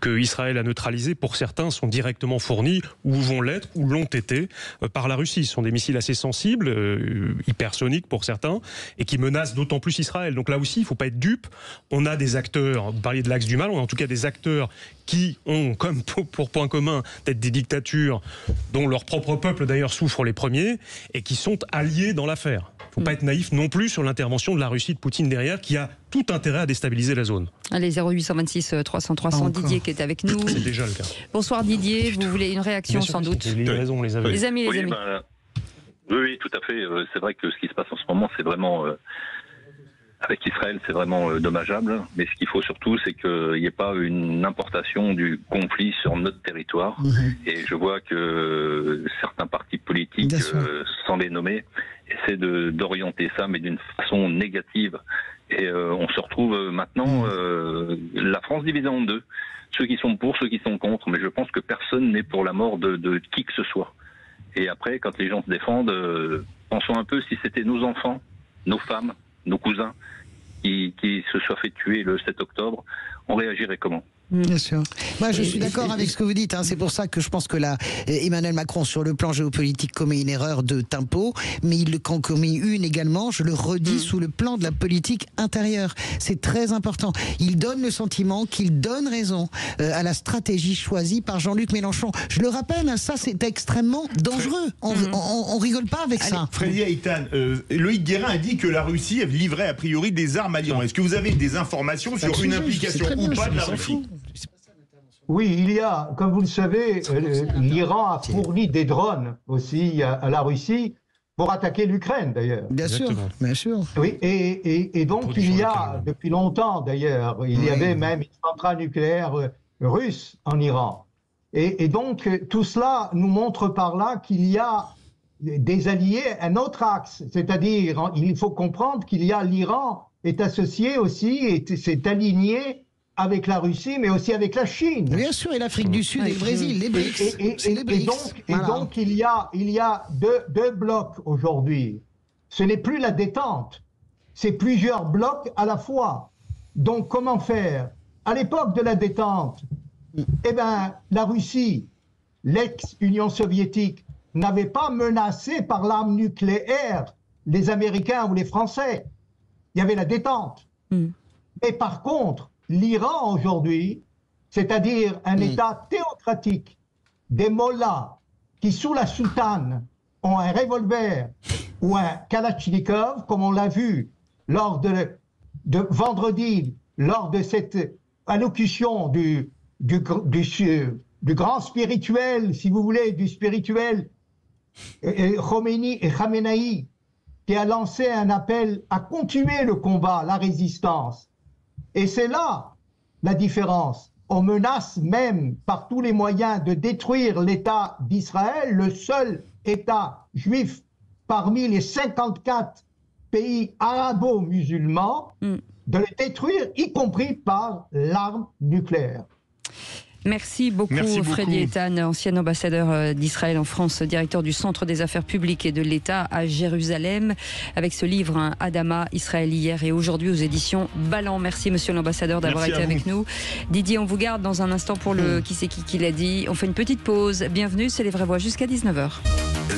que Israël a neutralisés, pour certains, sont directement fournis ou vont l'être ou l'ont été par la Russie. Ce sont des missiles assez sensibles, hypersoniques pour certains, et qui menacent d'autant plus Israël. Donc là aussi, il ne faut pas être dupe. On a des acteurs, vous parliez de l'axe du mal, on a en tout cas des acteurs qui ont comme pour point commun d'être des dictatures dont leur propre peuple d'ailleurs souffre les premiers et qui sont alliés dans l'affaire. Il ne faut pas être naïf non plus sur l'intervention de la Russie de Poutine derrière qui a tout intérêt à déstabiliser la zone. Allez, 0826 300 300, Didier qui est avec nous. C'est déjà le cas. Bonsoir Didier, vous voulez une réaction sans doute? Les raisons, les amis. Les amis. Oui, tout à fait. C'est vrai que ce qui se passe en ce moment, c'est vraiment avec Israël, c'est vraiment dommageable. Mais ce qu'il faut surtout, c'est qu'il n'y ait pas une importation du conflit sur notre territoire. Et je vois que certains partis politiques, sans les nommer, essaient d'orienter ça, mais d'une façon négative. Et on se retrouve maintenant la France divisée en deux. Ceux qui sont pour, ceux qui sont contre. Mais je pense que personne n'est pour la mort de qui que ce soit. Et après, quand les gens se défendent, pensons un peu si c'était nos enfants, nos femmes, nos cousins qui se soient fait tuer le 7 octobre, on réagirait comment ? Bien sûr. Moi, je suis d'accord avec ce que vous dites. Hein. C'est pour ça que je pense que là, Emmanuel Macron, sur le plan géopolitique, commet une erreur de tempo, mais il en commet une également, je le redis, sous le plan de la politique intérieure. C'est très important. Il donne le sentiment qu'il donne raison à la stratégie choisie par Jean-Luc Mélenchon. Je le rappelle, ça, c'est extrêmement dangereux. On rigole pas avec ça. Freddy Haïtane, Loïc Guérin a dit que la Russie livrait a priori des armes à l'Iran. Est-ce que vous avez des informations sur une implication ou pas de la Russie ? Oui, il y a, comme vous le savez, l'Iran a fourni des drones aussi à la Russie pour attaquer l'Ukraine d'ailleurs. Bien sûr, bien sûr. Oui, et donc il y a, depuis longtemps d'ailleurs, il y avait même une centrale nucléaire russe en Iran. Et donc tout cela nous montre par là qu'il y a des alliés, un autre axe, c'est-à-dire il faut comprendre qu'il y a l'Iran est associé aussi, et s'est aligné avec la Russie, mais aussi avec la Chine. Bien sûr, et l'Afrique du Sud et le Brésil, les BRICS. Et donc il y a deux blocs aujourd'hui. Ce n'est plus la détente, c'est plusieurs blocs à la fois. Donc comment faire? À l'époque de la détente, eh ben, la Russie, l'ex-Union soviétique, n'avait pas menacé par l'arme nucléaire les Américains ou les Français. Il y avait la détente. Et par contre, l'Iran aujourd'hui, c'est-à-dire un État théocratique, des mollahs qui sous la soutane ont un revolver ou un kalachnikov, comme on l'a vu lors de vendredi, lors de cette allocution du grand spirituel, si vous voulez, du spirituel Khomeini et Khamenei, qui a lancé un appel à continuer le combat, la résistance. Et c'est là la différence. On menace même par tous les moyens de détruire l'État d'Israël, le seul État juif parmi les 54 pays arabo-musulmans, de le détruire, y compris par l'arme nucléaire. Merci beaucoup, Freddy Haïtane, ancien ambassadeur d'Israël en France, directeur du Centre des Affaires publiques et de l'État à Jérusalem, avec ce livre Adama, Israël hier et aujourd'hui aux éditions Ballant. Merci, monsieur l'ambassadeur, d'avoir été avec nous. Didier, on vous garde dans un instant pour le Qui c'est qui l'a dit. On fait une petite pause. Bienvenue, c'est Les Vraies Voix jusqu'à 19h.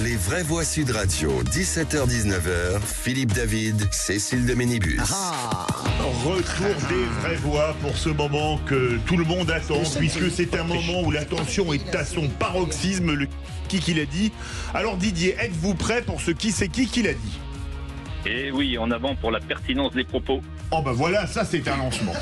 Les Vraies Voix Sud Radio, 17h-19h, Philippe David, Cécile de Ménibus. Retour des vraies voix pour ce moment que tout le monde attend, puisque c'est un moment où l'attention est à son paroxysme, le qui l'a dit. Alors Didier, êtes-vous prêt pour ce qui c'est qui l'a dit? Eh oui, en avant pour la pertinence des propos. Oh ben voilà, ça c'est un lancement.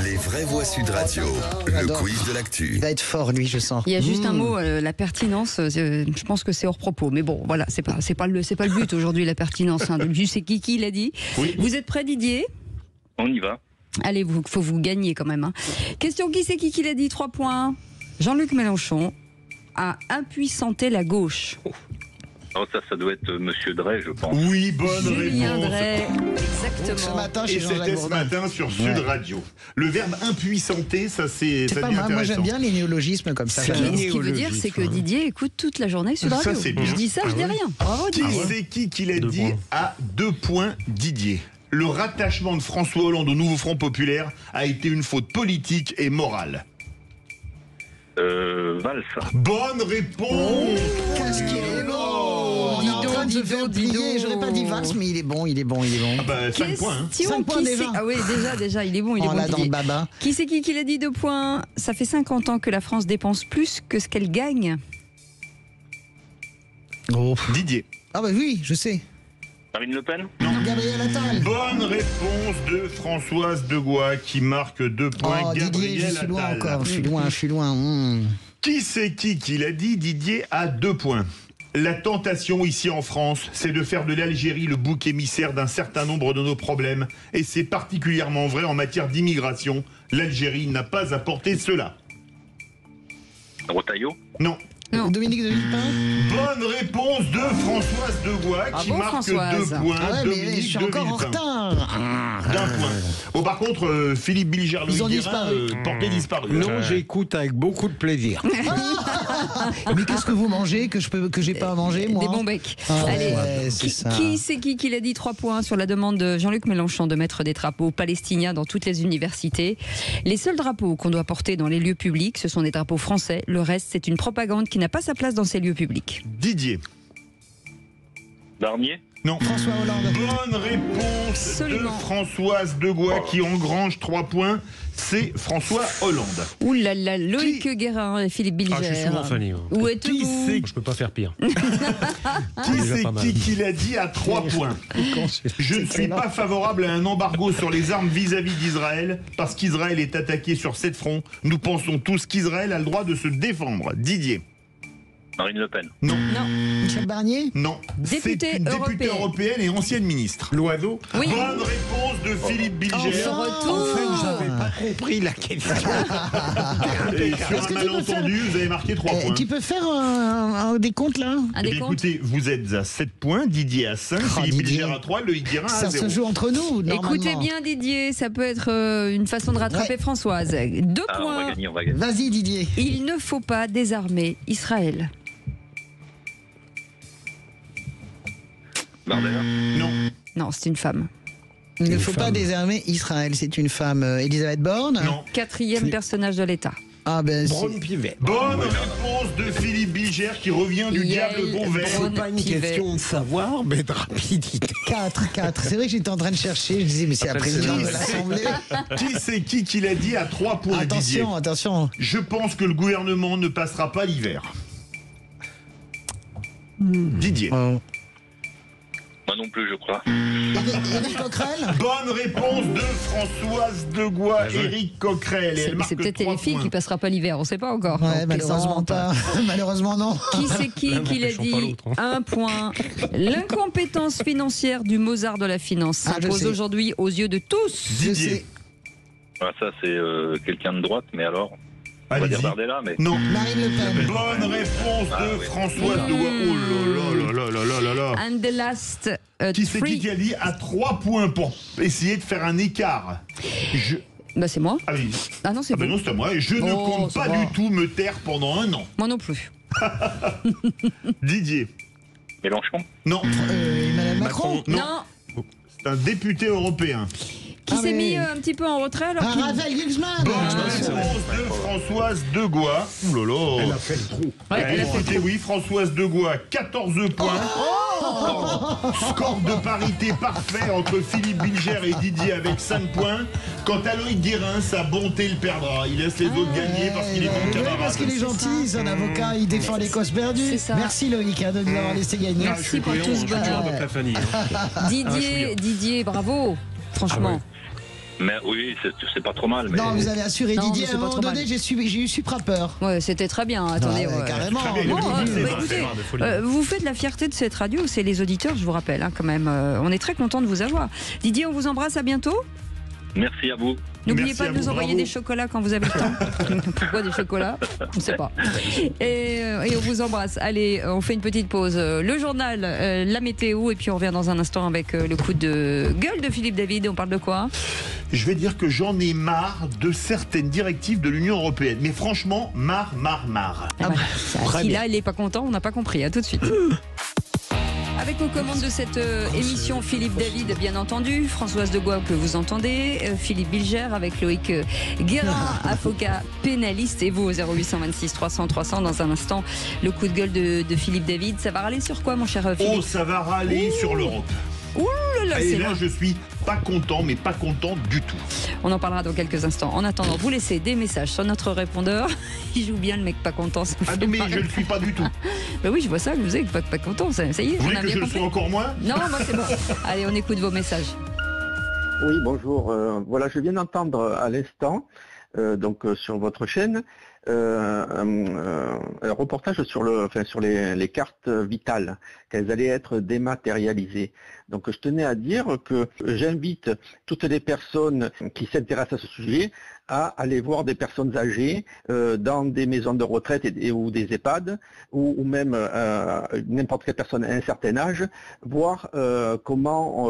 Les Vraies Voix Sud Radio, le quiz de l'actu. Il va être fort, lui, je sens. Il y a juste un mot, la pertinence, je pense que c'est hors propos. Mais bon, voilà, c'est pas le but aujourd'hui, la pertinence. Hein. C'est qui l'a dit. Oui. Vous êtes prêt, Didier? On y va. Allez, faut vous gagner quand même. Hein. Question, qui c'est qui l'a dit? 3 points. Jean-Luc Mélenchon a impuissanté la gauche. Oh, ça doit être Monsieur Drey, je pense. Oui, bonne Julien réponse. Drey, exactement. Ce matin, chez Et Jean-Jacques c'était ce Bourdin. matin sur Sud Radio. Le verbe impuissanter, ça c'est pas mal. Moi, j'aime bien les néologismes comme ça. Ce qui veut dire, c'est que Didier écoute toute la journée Sud Radio. Ça, c'est bien. Je dis ça, je dis rien. Bravo, Qui Didier. c'est qui l'a dit à 2 points, Didier? Le rattachement de François Hollande au nouveau Front Populaire a été une faute politique et morale. Valls. Bonne réponse. Qu'est-ce qu'il est bon! On est en train de se faire plier. J'aurais pas dit Valls, mais il est bon. Ah bah 5 points. Hein. 5 points déjà. Ah oui, déjà, il est bon. On l'a dans le baba. Qui c'est qui l'a dit 2 points? Ça fait 50 ans que la France dépense plus que ce qu'elle gagne. Oh. Didier. Ah bah oui, je sais. Marine Le Pen? Gabriel Attal. Bonne réponse de Françoise Degois qui marque 2 points. Oh, Gabriel Didier, je suis loin Attal. encore. Je suis loin. Qui c'est qui l'a dit, Didier, à 2 points? La tentation ici en France, c'est de faire de l'Algérie le bouc émissaire d'un certain nombre de nos problèmes. Et c'est particulièrement vrai en matière d'immigration. L'Algérie n'a pas apporté cela. Rotaillot? Non. Non. Dominique de Villepin. Bonne réponse de Françoise Degois qui marque Françoise. 2 points. Ah ouais, mais Dominique je suis de encore en Villepin. retard. D'un point. Bon, par contre, Philippe Bilger, Ils ont Loïc Guérin, disparu. porté disparu. Non, j'écoute avec beaucoup de plaisir. Mais qu'est-ce que vous mangez que j'ai pas à manger, moi? Des bons becs. Ah ouais, Allez, c'est ça. qui l'a dit 3 points sur la demande de Jean-Luc Mélenchon de mettre des drapeaux palestiniens dans toutes les universités. Les seuls drapeaux qu'on doit porter dans les lieux publics, ce sont des drapeaux français. Le reste, c'est une propagande qui n'a pas sa place dans ces lieux publics. Didier. Barnier? Non. François Hollande. Bonne réponse Absolument. de Françoise Degois qui engrange 3 points. C'est François Hollande. Ouh là là, Loïc Guérin et Philippe Bilger. Ah, je suis souvent Fanny. Où êtes-vous? Je peux pas faire pire. Qui c'est qui l'a dit à 3 points? Je ne suis pas favorable à un embargo sur les armes vis-à-vis d'Israël parce qu'Israël est attaqué sur 7 fronts. Nous pensons tous qu'Israël a le droit de se défendre. Didier. Marine Le Pen? Non. Michel Barnier? Non. Députée C'est une députée européenne et ancienne ministre. L'oiseau. Oui. Bonne réponse de Philippe Bilger. Retour. J'avais pas compris la question. Et sur Est-ce un que tu peux malentendu, vous avez marqué 3 points. Tu peux faire un décompte là? Un Eh bien, décompte. écoutez, vous êtes à 7 points, Didier à 5, Philippe Didier. Bilger à 3, Loïc Guérin à Ça 0. se joue entre nous, normalement. Écoutez bien Didier, ça peut être une façon de rattraper Ouais. Françoise. 2 Ah, on points. va gagner, on va gagner. Vas-y, Didier. Il ne faut pas désarmer Israël. Bardella? Non. Non, c'est une femme. Il ne faut pas désarmer Israël. C'est une femme. Elisabeth Borne? Non. 4e personnage de l'État. Ah ben Braun Pivet. Bonne réponse de Philippe Bilger qui revient du Yael diable Beauvais. Braun C'est pas une Pivet. question de savoir, mais de rapidité. 4. C'est vrai que j'étais en train de chercher. Je disais, mais c'est la présidente de l'Assemblée. Qui c'est qui l'a dit à 3 points, Didier? Attention. Je pense que le gouvernement ne passera pas l'hiver. Didier. Moi non plus, je crois. Éric Coquerel? Bonne réponse de Françoise Degois, Éric Coquerel. Et elle marque C'est peut-être 3 les filles points. qui passera pas l'hiver, on sait pas encore. Ouais, On malheureusement plaisante. pas. Malheureusement non. Qui c'est qui l'a n'empêchant pas dit? l'autre, hein. 1 point. L'incompétence financière du Mozart de la finance Ah, je s'impose sais. aujourd'hui aux yeux de tous. Je Didier. sais. Ah, ça, c'est quelqu'un de droite, mais alors, on va Allez-y. dire Bardella, mais... Non. Marine Le Pen. Bonne réponse de oui. Françoise Degois. Oh là là là là là là. And the last Qui c'est three. qui a dit à 3 points pour essayer de faire un écart? Bah c'est moi. Ah oui. Ah non, c'est Ah ben bon. non, c'est à moi. Je ne Oh, compte ça pas va. du tout me taire pendant 1 an. Moi non plus. Didier. Mélenchon? Non. Emmanuel Macron. Non. C'est un député européen. Qui Ah, s'est mais- mis un petit peu en retrait alors qu'il... Raphaël Glucksmann. Bonne réponse de Françoise Degois. Ouh là là. Elle a fait le trou. Ouais, elle a fait Écoutez, oui, Françoise Degois, 14 points. Score de parité parfait entre Philippe Bilger et Didier avec 5 points. Quant à Loïc Guérin, sa bonté le perdra. Il laisse les autres gagner parce qu'il est bon Oui, camarade. parce qu'il est gentil, c'est un avocat, il défend les causes perdues. C'est ça. Merci Loïc de nous avoir laissé gagner. Merci pour tout ce Je suis toujours à peu bonheur. près Fanny. hein. Didier, bravo. Franchement. Mais oui, c'est pas trop mal, mais... Non, vous avez assuré Non, Didier, mais à c'est un pas moment trop donné, mal. j'ai eu super peur. Ouais, c'était très bien. Attendez. Ouais, ouais. carrément. Très bien, au Bon, début. bah, écoutez, de folie. vous faites la fierté de cette radio, c'est les auditeurs, je vous rappelle, hein, quand même. On est très content de vous avoir. Didier, on vous embrasse, à bientôt. Merci à vous. N'oubliez Merci pas à de nous vous, envoyer bravo. des chocolats quand vous avez le temps. Pourquoi des chocolats? On ne sait pas. Et on vous embrasse. Allez, on fait une petite pause. Le journal, la météo, et puis on revient dans un instant avec le coup de gueule de Philippe David. On parle de quoi? Je vais dire que j'en ai marre de certaines directives de l'Union européenne. Mais franchement, marre. Ah bah, si là, il n'est pas content, on n'a pas compris. À tout de suite. Avec aux commandes de cette émission, Philippe David, bien entendu, Françoise Degois que vous entendez, Philippe Bilger avec Loïc Guérin, avocat pénaliste, et vous au 0826 300 300. Dans un instant, le coup de gueule de Philippe David. Ça va râler sur quoi, mon cher Philippe? Oh, ça va râler sur l'Europe. Ouh là là, Et c'est là, bon. je suis pas content, mais pas content du tout. On en parlera dans quelques instants. En attendant, vous laissez des messages sur notre répondeur. Il joue bien le mec pas content. Ça me Ah fait non, mais marrer. je ne suis pas du tout. Bah oui, je vois ça, vous êtes pas content. Ça y est, Vous on voulez a que bien je le compris. sois encore moins? Non, moi c'est bon. Allez, on écoute vos messages. Oui, bonjour. Voilà, je viens d'entendre à l'instant, sur votre chaîne, un reportage sur les cartes vitales, qu'elles allaient être dématérialisées. Donc je tenais à dire que j'invite toutes les personnes qui s'intéressent à ce sujet à aller voir des personnes âgées dans des maisons de retraite ou des EHPAD, ou même n'importe quelle personne à un certain âge, voir comment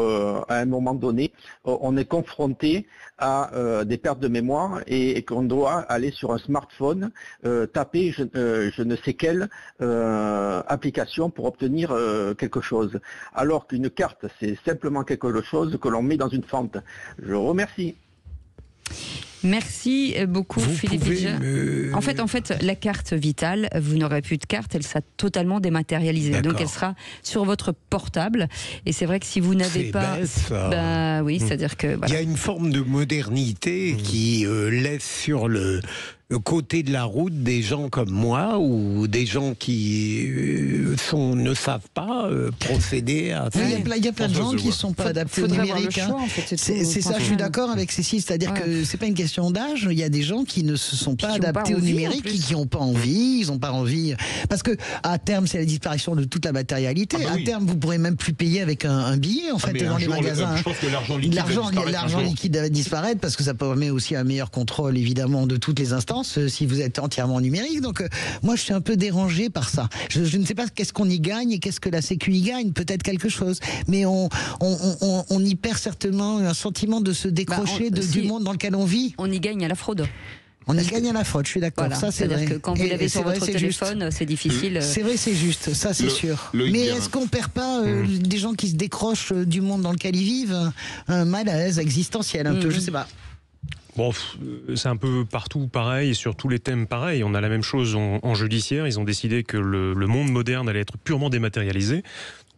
à un moment donné on est confronté à des pertes de mémoire et qu'on doit aller sur un smartphone taper je ne sais quelle application pour obtenir quelque chose, alors qu'une carte c'est simplement quelque chose que l'on met dans une fente. Je vous remercie. Merci beaucoup Philippe Bilger. En fait, la carte vitale, vous n'aurez plus de carte, elle sera totalement dématérialisée. D'accord. Donc elle sera sur votre portable. Et c'est vrai que si vous n'avez pas... Bête, ça. Bah oui, c'est-à-dire que... Voilà. Il y a une forme de modernité qui laisse sur le côté de la route des gens comme moi ou des gens qui ne savent pas procéder à ça. Il y a plein de gens qui ne sont pas adaptés au numérique. C'est ça, je suis d'accord avec Cécile, c'est-à-dire que c'est pas une question d'âge, il y a des gens qui ne se sont pas adaptés au numérique, qui n'ont pas envie, ils n'ont pas envie, parce que à terme c'est la disparition de toute la matérialité, à terme vous pourrez même plus payer avec un billet en fait dans les magasins. Je pense que l'argent liquide va disparaître parce que ça permet aussi un meilleur contrôle évidemment de toutes les instances si vous êtes entièrement numérique. Donc moi je suis un peu dérangé par ça. Je ne sais pas qu'est-ce qu'on y gagne et qu'est-ce que la Sécu y gagne, peut-être quelque chose, mais on y perd certainement un sentiment de se décrocher du monde dans lequel on vit. On y gagne à la fraude. On y gagne à la fraude, je suis d'accord. Voilà, ça c'est vrai. Que quand vous l'avez sur votre téléphone, c'est difficile. C'est vrai, c'est juste. Ça c'est sûr. Mais est-ce qu'on perd pas des gens qui se décrochent du monde dans lequel ils vivent, un malaise existentiel un peu, je sais pas. Bon, c'est un peu partout pareil, et sur tous les thèmes pareil. On a la même chose en judiciaire. Ils ont décidé que le monde moderne allait être purement dématérialisé.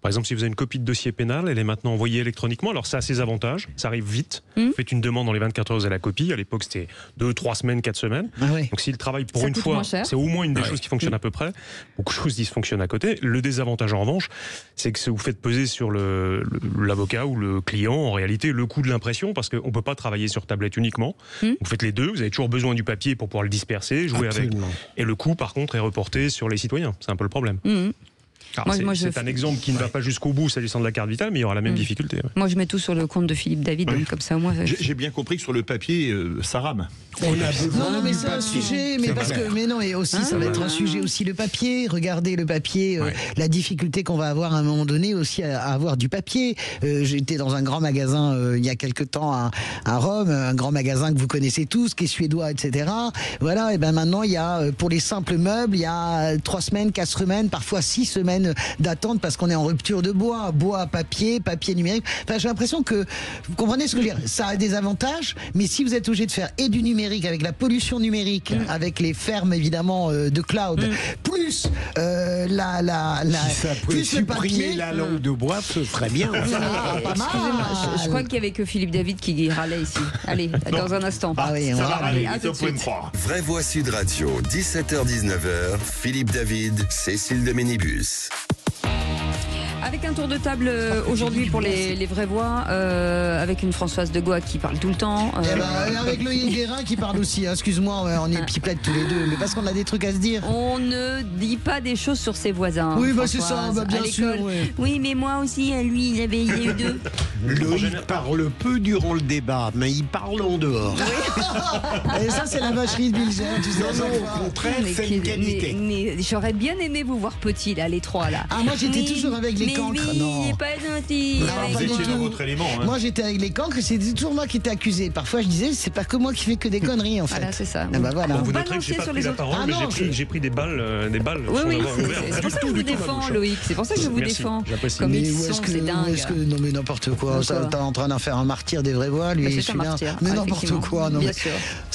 Par exemple, si vous avez une copie de dossier pénal, elle est maintenant envoyée électroniquement. Alors ça a ses avantages, ça arrive vite. Vous faites une demande dans les 24 heures, vous avez la copie. À l'époque, c'était 2, 3 semaines, 4 semaines. Donc s'il travaille pour une fois, c'est au moins une des choses qui fonctionne à peu près. Beaucoup de choses dysfonctionnent à côté. Le désavantage en revanche, c'est que vous faites peser sur l'avocat ou le client, en réalité, le coût de l'impression, parce qu'on ne peut pas travailler sur tablette uniquement. Vous faites les deux, vous avez toujours besoin du papier pour pouvoir le disperser, jouer avec. Et le coût, par contre, est reporté sur les citoyens. C'est un peu le problème. C'est un exemple qui ne va pas jusqu'au bout s'agissant de la carte vitale, mais il y aura la même difficulté. Moi, je mets tout sur le compte de Philippe David, donc comme ça, moi. J'ai bien compris que sur le papier, ça rame. On a besoin non, mais c'est un sujet, mais non, et aussi ça va être un sujet aussi le papier. Regardez le papier, la difficulté qu'on va avoir à un moment donné aussi à avoir du papier. J'étais dans un grand magasin il y a quelque temps à Rome, un grand magasin que vous connaissez tous, qui est suédois, etc. Voilà, et ben maintenant il y a pour les simples meubles, il y a 3 semaines, 4 semaines, parfois 6 semaines d'attente parce qu'on est en rupture de bois, papier numérique. Enfin, j'ai l'impression que vous comprenez ce que je veux dire. Ça a des avantages, mais si vous êtes obligé de faire et du numérique avec la pollution numérique, avec les fermes évidemment de cloud, plus si ça peut plus le papier, la langue de bois, ce serait bien. Excusez-moi, je crois qu'il n'y avait que Philippe David qui râlait ici. Allez, dans un instant. Ça va râler, à tout de suite. Vraie Voix Sud Radio, 17h-19h, Philippe David, Cécile de Ménibus. Avec un tour de table aujourd'hui pour les vraies voix, avec une Françoise de Goa qui parle tout le temps. Avec Loïc Guérin qui parle aussi, excuse-moi, on est pipelettes tous les deux, mais parce qu'on a des trucs à se dire. On ne dit pas des choses sur ses voisins. Oui, c'est ça, bien sûr. Oui, mais moi aussi, lui, il y a eu 2. Loïc parle peu durant le débat, mais il parle en dehors. Et ça, c'est la vacherie de Bilger, tu sais. Non, au contraire, c'est une qualité. Mais j'aurais bien aimé vous voir petit, là, les trois, là. Ah, moi, j'étais toujours avec les cancres. Non, il n'est pas gentil. Vous étiez dans votre élément. Moi, j'étais avec les cancres et c'était toujours moi qui étais accusé. Parfois, je disais, c'est pas que moi qui fais que des conneries, en fait. Voilà, c'est ça. Voilà. Vous noterez que j'ai pas pris la parole, mais j'ai pris des balles. Oui, c'est pour ça que je vous défends, Loïc. C'est pour ça que je vous défends. Comme ils sont, c'est dingue. Non, mais n'importe quoi. T'es en train d'en faire un martyr des vraies voix, lui. C'est un martyr. Mais n'importe quoi, non. Bien sûr.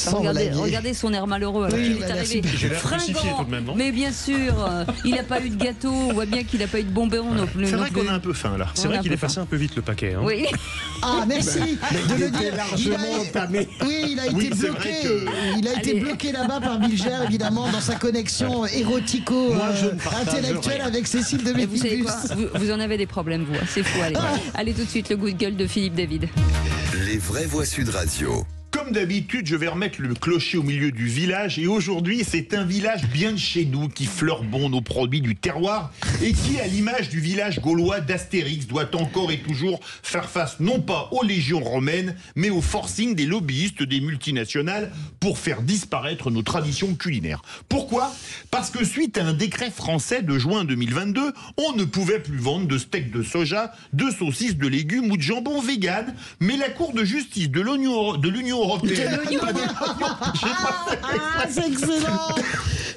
Regardez son air malheureux. Il est arrivé. J'ai l'air crucifié tout de même, non ? Mais bien sûr, il n'a pas eu de gâteau. On voit bien qu'il n'a pas eu de bonbon non plus. C'est vrai qu'on a un peu faim, là. C'est vrai qu'il est passé un peu vite le paquet. Hein. Oui. Ah, merci de le dire. Largement entamé. Oui, il a été bloqué. Il a été bloqué là-bas par Bilger, évidemment, dans sa connexion érotico-intellectuelle avec Cécile de Ménibus. Vous savez quoi, vous en avez des problèmes, vous. C'est fou, allez. Allez tout de suite, le coup de gueule de Philippe David. Les vraies voix Sud Radio. comme d'habitude, je vais remettre le clocher au milieu du village. Et aujourd'hui, c'est un village bien de chez nous qui fleure bon nos produits du terroir et qui, à l'image du village gaulois d'Astérix, doit encore et toujours faire face non pas aux légions romaines, mais au forcing des lobbyistes des multinationales pour faire disparaître nos traditions culinaires. Pourquoi ? Parce que suite à un décret français de juin 2022, on ne pouvait plus vendre de steak de soja, de saucisses, de légumes ou de jambon vegan. Mais la Cour de justice de l'Union européenne... C'est excellent.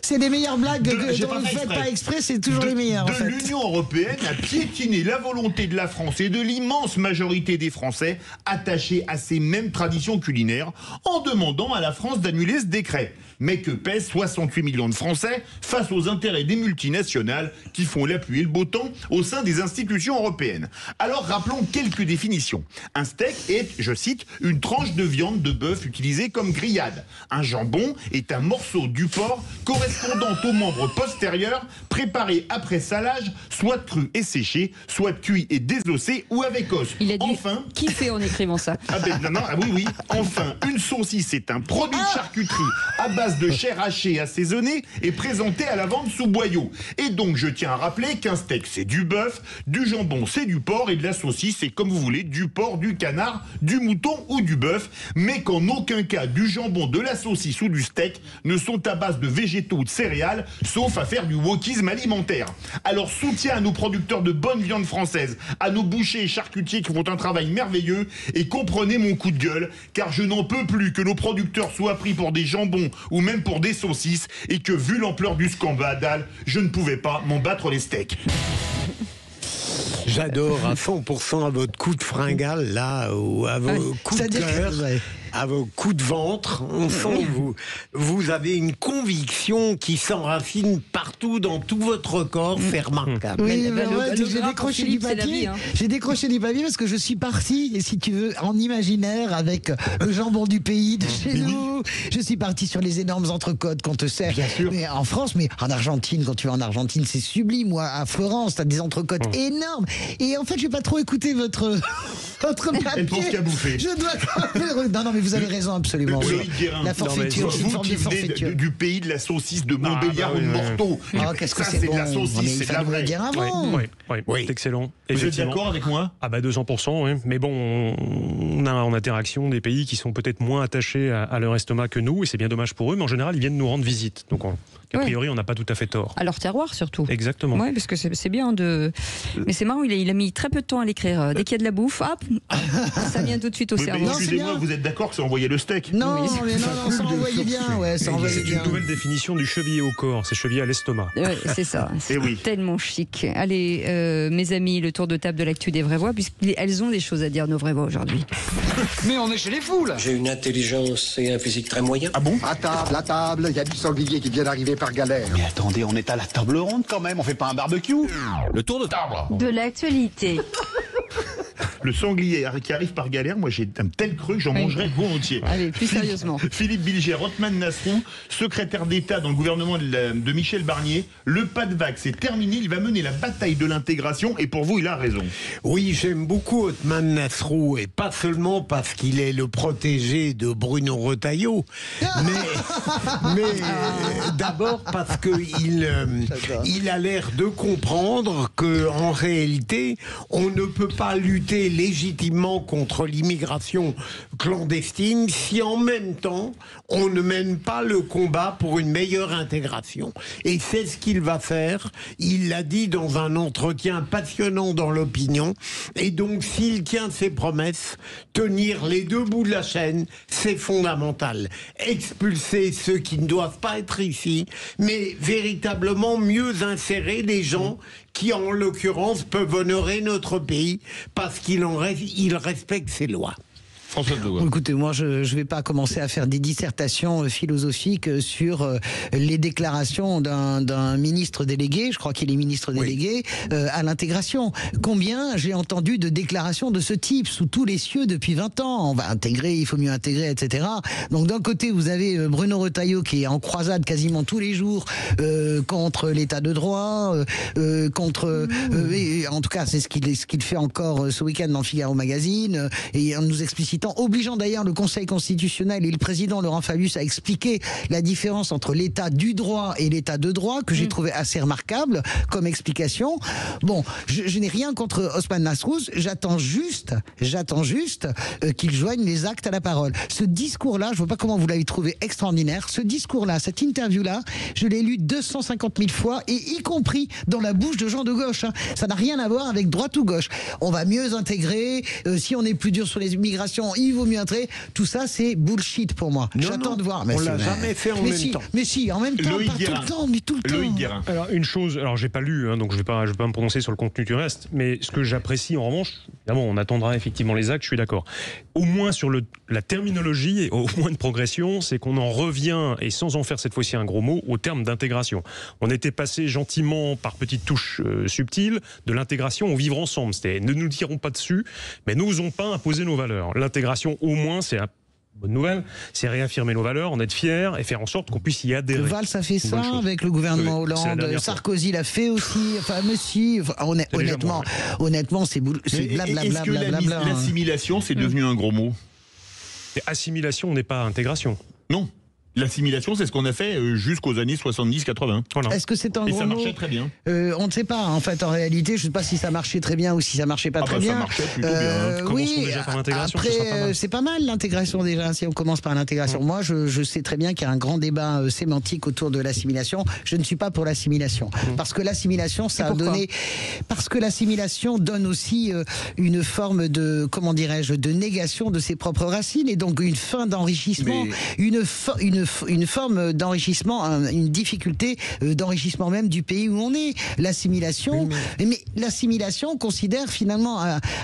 C'est les meilleures blagues dont vous ne faites pas exprès, c'est toujours les meilleures. De l'Union européenne a piétiné la volonté de la France et de l'immense majorité des Français attachés à ces mêmes traditions culinaires en demandant à la France d'annuler ce décret. Mais que pèsent 68 millions de Français face aux intérêts des multinationales qui font la pluie et le beau temps au sein des institutions européennes. Alors rappelons quelques définitions. Un steak est, je cite, une tranche de viande de bœuf utilisée comme grillade. Un jambon est un morceau du porc correspondant aux membres postérieurs préparé après salage, soit cru et séché, soit cuit et désossé ou avec os. Il a dû kiffer en écrivant ça. Oui. Enfin, une saucisse est un produit de charcuterie à base de chair hachée assaisonnée et présenté à la vente sous boyau. Et donc, je tiens à rappeler qu'un steak, c'est du bœuf, du jambon, c'est du porc, et de la saucisse, c'est comme vous voulez, du porc, du canard, du mouton ou du bœuf, mais qu'en aucun cas, du jambon, de la saucisse ou du steak ne sont à base de végétaux ou de céréales, sauf à faire du wokisme alimentaire. Alors, soutien à nos producteurs de bonne viande française, à nos bouchers et charcutiers qui font un travail merveilleux, et comprenez mon coup de gueule, car je n'en peux plus que nos producteurs soient pris pour des jambons ou même pour des saucisses, et que vu l'ampleur du scandale, je ne pouvais pas m'en battre les steaks. J'adore à 100% à votre coup de fringale, là, ou à vos coups de cœur, à vos coups de ventre. On sent que vous avez une conviction qui s'enracine partout dans tout votre corps, c'est remarquable. Oui, j'ai décroché du papier. J'ai décroché du papier parce que je suis parti, et si tu veux, en imaginaire avec le jambon du pays de chez nous. Je suis parti sur les énormes entrecôtes qu'on te sert. Bien sûr. Mais en France, mais en Argentine, quand tu vas en Argentine, c'est sublime. Moi, à Florence, t'as des entrecôtes énormes. Et en fait, je n'ai pas trop écouté votre papier. Elle pense qu'à bouffer. Je dois quand même... Non, mais vous avez raison, absolument. La forfaiture, c'est une forme de forfaiture. Du pays de la saucisse de Montbéliard ou de Morteau. Qu'est-ce que c'est bon. de la saucisse, c'est de la vraie. Dire avant. Oui, c'est excellent. Vous êtes d'accord avec moi ? 200%, oui. Mais bon, on a en interaction des pays qui sont peut-être moins attachés à leur estomac que nous, et c'est bien dommage pour eux, mais en général, ils viennent nous rendre visite. Donc, a priori, on n'a pas tout à fait tort. À leur terroir, surtout. Exactement. Oui, parce que c'est bien de... Mais c'est marrant, il a mis très peu de temps à l'écrire. Dès qu'il y a de la bouffe, hop, ça vient tout de suite au cerveau. Excusez-moi, vous êtes d'accord que ça envoyait le steak ? Non, ça envoyait bien. Ça envoyait bien. C'est une nouvelle définition du chevillé au corps, c'est chevillé à l'estomac. Ouais, c'est ça. C'est tellement chic. Allez, mes amis, le tour de table de l'actu des vraies voix, puisqu'elles ont des choses à dire, nos vraies voix, aujourd'hui. Mais on est chez les fous, là. J'ai une intelligence et un physique très moyen. Ah bon ? À table, il y a du sanglier qui vient d'arriver par galère. Mais attendez, on est à la table ronde quand même, on fait pas un barbecue. Le tour de table. De l'actualité. Le sanglier qui arrive par galère, moi j'ai un tel cru que j'en mangerais volontiers. Allez, plus sérieusement. Philippe Bilger, Othmane Nasrou, secrétaire d'État dans le gouvernement de Michel Barnier. Le pas de vague, c'est terminé. Il va mener la bataille de l'intégration et pour vous, il a raison. Oui, j'aime beaucoup Othmane Nasrou, et pas seulement parce qu'il est le protégé de Bruno Retailleau, mais d'abord parce qu'il a l'air de comprendre qu'en réalité, on ne peut pas lutter légitimement contre l'immigration clandestine si en même temps on ne mène pas le combat pour une meilleure intégration. Et c'est ce qu'il va faire. Il l'a dit dans un entretien passionnant dans l'opinion. Et donc s'il tient ses promesses, tenir les deux bouts de la chaîne, c'est fondamental. Expulser ceux qui ne doivent pas être ici, mais véritablement mieux insérer les gens qui, en l'occurrence, peuvent honorer notre pays parce qu'il respecte ses lois. François Doua. Écoutez, moi, je ne vais pas commencer à faire des dissertations philosophiques sur les déclarations d'un ministre délégué, je crois qu'il est ministre délégué, à l'intégration. Combien j'ai entendu de déclarations de ce type sous tous les cieux depuis 20 ans ? On va intégrer, il faut mieux intégrer, etc. Donc d'un côté, vous avez Bruno Retailleau qui est en croisade quasiment tous les jours contre l'état de droit, en tout cas, c'est ce qu'il fait encore ce week-end dans Figaro Magazine, et en nous explicitant incitant, obligeant d'ailleurs le Conseil constitutionnel et le président Laurent Fabius à expliquer la différence entre l'état du droit et l'état de droit, que j'ai trouvé assez remarquable comme explication. Bon, je n'ai rien contre Othman Nasrous, j'attends juste qu'il joigne les actes à la parole. Ce discours-là, je ne vois pas comment vous l'avez trouvé extraordinaire, ce discours-là, cette interview-là, je l'ai lu 250 000 fois, et y compris dans la bouche de gens de gauche. Hein. Ça n'a rien à voir avec droite ou gauche. On va mieux intégrer, si on est plus dur sur les immigrations, il vaut mieux intégrer. Tout ça, c'est bullshit pour moi. J'attends de voir. On l'a jamais fait en même temps. Mais si, en même temps, Loïc pas tout le temps, mais tout le temps. Guérin. Alors une chose, alors j'ai pas lu, hein, donc je vais pas me prononcer sur le contenu du reste, mais ce que j'apprécie en revanche, évidemment, on attendra effectivement les actes, je suis d'accord. Au moins sur la terminologie, et au moins de progression, c'est qu'on en revient, et sans en faire cette fois-ci un gros mot, au terme d'intégration. On était passé gentiment, par petites touches subtiles, de l'intégration au vivre ensemble. C'était ne nous tirons pas dessus, mais n'osons pas imposer nos valeurs. L'intégration, au moins, c'est bonne nouvelle, c'est réaffirmer nos valeurs, en être fiers et faire en sorte qu'on puisse y adhérer. Valls a fait ça avec le gouvernement Hollande, Sarkozy l'a fait aussi, enfin monsieur, honnêtement c'est blablabla. Est-ce que l'assimilation c'est devenu un gros mot? Assimilation n'est pas intégration. Non. L'assimilation, c'est ce qu'on a fait jusqu'aux années 70-80. Voilà. Est-ce que c'est un gros mot? Et ça marchait très bien. On ne sait pas. En fait, en réalité, je ne sais pas si ça marchait très bien ou si ça marchait pas très bien. Ça marchait plutôt bien. Oui, déjà par l'intégration, après, c'est pas mal l'intégration déjà. Si on commence par l'intégration, moi, je sais très bien qu'il y a un grand débat sémantique autour de l'assimilation. Je ne suis pas pour l'assimilation parce que l'assimilation, ça a donné. Parce que l'assimilation donne aussi une forme de, comment dirais-je, de négation de ses propres racines et donc une fin d'enrichissement, une forme d'enrichissement, une difficulté d'enrichissement même du pays où on est. L'assimilation, mais l'assimilation considère finalement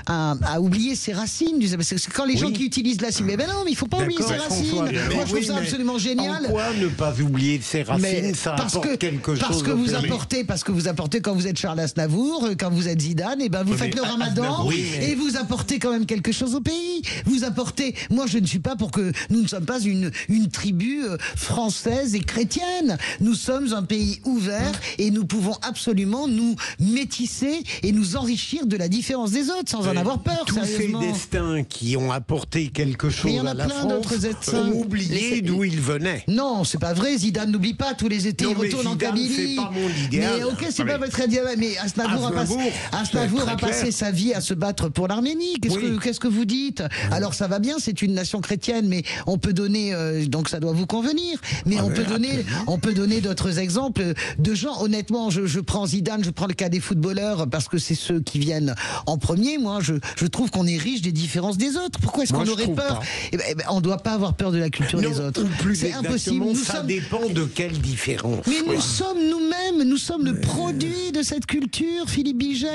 à oublier ses racines. Parce que quand les gens qui utilisent l'assimilation, ben non, mais il faut pas oublier ses racines. Moi, je trouve ça absolument génial. Pourquoi ne pas oublier ses racines? Ça apporte quelque chose. Parce que vous apportez quand vous êtes Charles Aznavour, quand vous êtes Zidane, et ben vous faites le Ramadan et vous apportez quand même quelque chose au pays. Vous apportez. Moi, je ne suis pas pour que nous ne sommes pas une tribu française et chrétienne. Nous sommes un pays ouvert et nous pouvons absolument nous métisser et nous enrichir de la différence des autres sans en avoir peur. Tous ces destins qui ont apporté quelque chose à la France ont oublié d'où ils venaient. Non, c'est pas vrai. Zidane n'oublie pas tous les étés. Il retourne en Kabylie. C'est pas mon idéal. Mais ok, c'est pas votre idéal. Mais Aznavour a passé sa vie à se battre pour l'Arménie. Qu'est-ce que vous dites? Alors ça va bien, c'est une nation chrétienne, mais on peut donner, donc ça doit vous convenir. Mais on peut donner d'autres exemples de gens. Honnêtement, je prends Zidane, je prends le cas des footballeurs parce que c'est ceux qui viennent en premier. Moi, je trouve qu'on est riche des différences des autres. Pourquoi est-ce qu'on aurait peur? On ne doit pas avoir peur de la culture des autres. C'est impossible. Ça dépend de quelle différence. Mais nous sommes nous-mêmes, nous sommes le produit de cette culture, Philippe Bilger.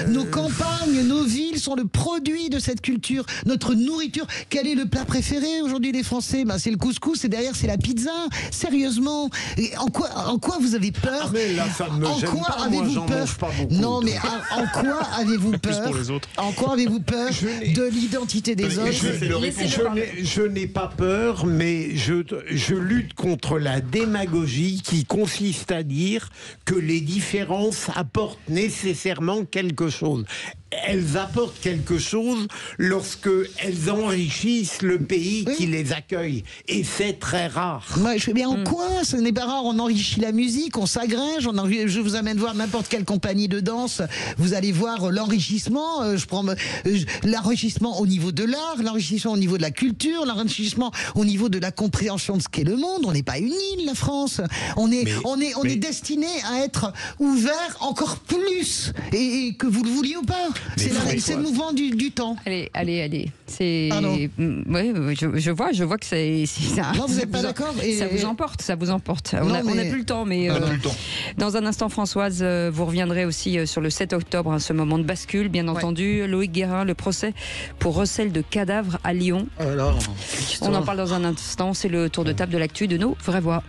Nos campagnes, nos villes sont le produit de cette culture. Notre nourriture. Quel est le plat préféré aujourd'hui des Français? C'est le couscous et derrière c'est la pizza. Sérieusement, en quoi vous avez peur? Mais là, ça ne me gêne pas. Moi, mange pas beaucoup. Non, mais en quoi avez-vous peur? En quoi avez-vous peur de l'identité des autres? Je n'ai pas peur, mais je lutte contre la démagogie qui consiste à dire que les différences apportent nécessairement quelque chose. Elles apportent quelque chose lorsque elles enrichissent le pays qui les accueille. Et c'est très rare. Moi, je fais bien en quoi? Ce n'est pas rare. On enrichit la musique, on s'agrège. Je vous amène voir n'importe quelle compagnie de danse. Vous allez voir l'enrichissement. Je prends l'enrichissement au niveau de l'art, l'enrichissement au niveau de la culture, l'enrichissement au niveau de la compréhension de ce qu'est le monde. On n'est pas une île, la France. On est destiné à être ouvert encore plus. Et que vous le vouliez ou pas. C'est le mouvement du temps. Allez. C'est. Oui, je vois que c'est ça. Non, vous n'êtes pas d'accord? Ça vous emporte. On n'a plus le temps, mais dans un instant, Françoise, vous reviendrez aussi sur le 7 octobre, ce moment de bascule, bien entendu. Loïc Guérin, le procès pour recel de cadavres à Lyon. On en parle dans un instant. C'est le tour de table de l'actu de nos vraies voix.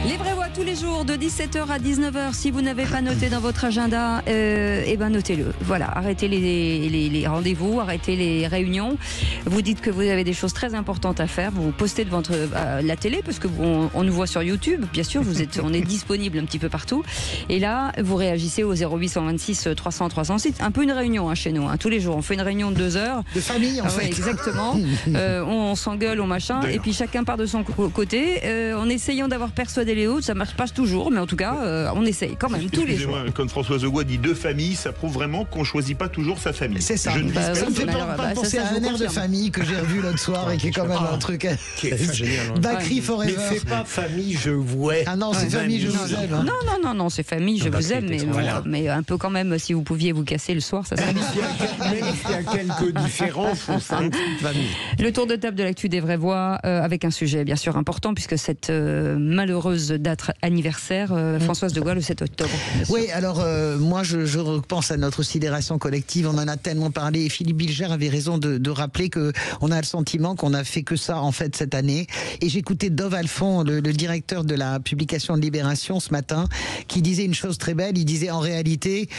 Les vraies voix tous les jours de 17h à 19h. Si vous n'avez pas noté dans votre agenda, eh ben notez-le. Voilà, arrêtez les rendez-vous, arrêtez les réunions. Vous dites que vous avez des choses très importantes à faire. Vous postez devant la télé parce que on nous voit sur YouTube. Bien sûr, on est disponible un petit peu partout. Et là, vous réagissez au 0826 300 306. Un peu une réunion chez nous. Tous les jours, on fait une réunion de 2 heures. De famille, en fait. Exactement. On s'engueule, on machin, et puis chacun part de son côté, en essayant d'avoir persuadé les autres. Ça marche pas toujours, mais en tout cas, on essaye quand même tous les jours. Quand Françoise Legois dit deux familles, ça prouve vraiment qu'on choisit pas toujours sa famille. C'est ça. Ça me fait penser à un air de famille que j'ai revu l'autre soir et qui est quand même un truc génial. Bakri Forever. Mais c'est pas famille, je vous aime. Ah non, c'est famille, je vous aime. Non, c'est famille, je vous aime, mais un peu quand même, si vous pouviez vous casser le soir, ça serait bien. Même s'il y a quelques différences au sein de cette famille. Le tour de table de l'actu des vraies voix, avec un sujet bien sûr important, puisque cette malheureuse date anniversaire, Françoise de Gaulle, le 7 octobre. Oui, alors moi je repense à notre sidération collective, on en a tellement parlé, et Philippe Bilger avait raison de rappeler qu'on a le sentiment qu'on a fait que ça en fait cette année. Et j'écoutais Dov Alphon, le directeur de la publication de Libération ce matin, qui disait une chose très belle, il disait en réalité,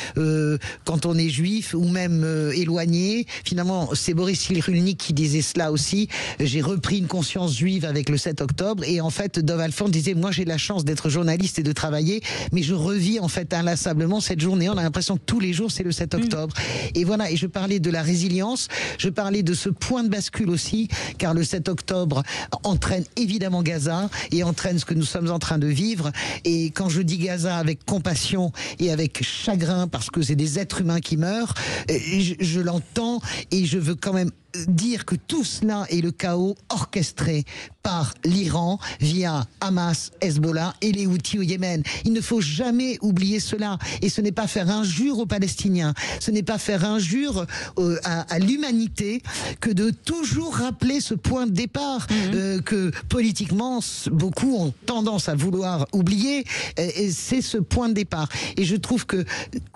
quand on est juif ou même éloigné, finalement c'est Boris Cyrulnik qui disait cela aussi, j'ai repris une conscience juive avec le 7 octobre, et en fait Dov Alphon disait, moi j'ai la chance d'être journaliste et de travailler, mais je revis en fait inlassablement cette journée, on a l'impression que tous les jours c'est le 7 octobre. Et voilà, et je parlais de la résilience, je parlais de ce point de bascule aussi, car le 7 octobre entraîne évidemment Gaza, et entraîne ce que nous sommes en train de vivre, et quand je dis Gaza avec compassion et avec chagrin, parce que c'est des êtres humains qui meurent, je l'entends, et je veux quand même dire que tout cela est le chaos orchestré par l'Iran via Hamas, Hezbollah et les Houthis au Yémen. Il ne faut jamais oublier cela. Et ce n'est pas faire injure aux Palestiniens, ce n'est pas faire injure à l'humanité que de toujours rappeler ce point de départ que politiquement beaucoup ont tendance à vouloir oublier. Et c'est ce point de départ. Et je trouve que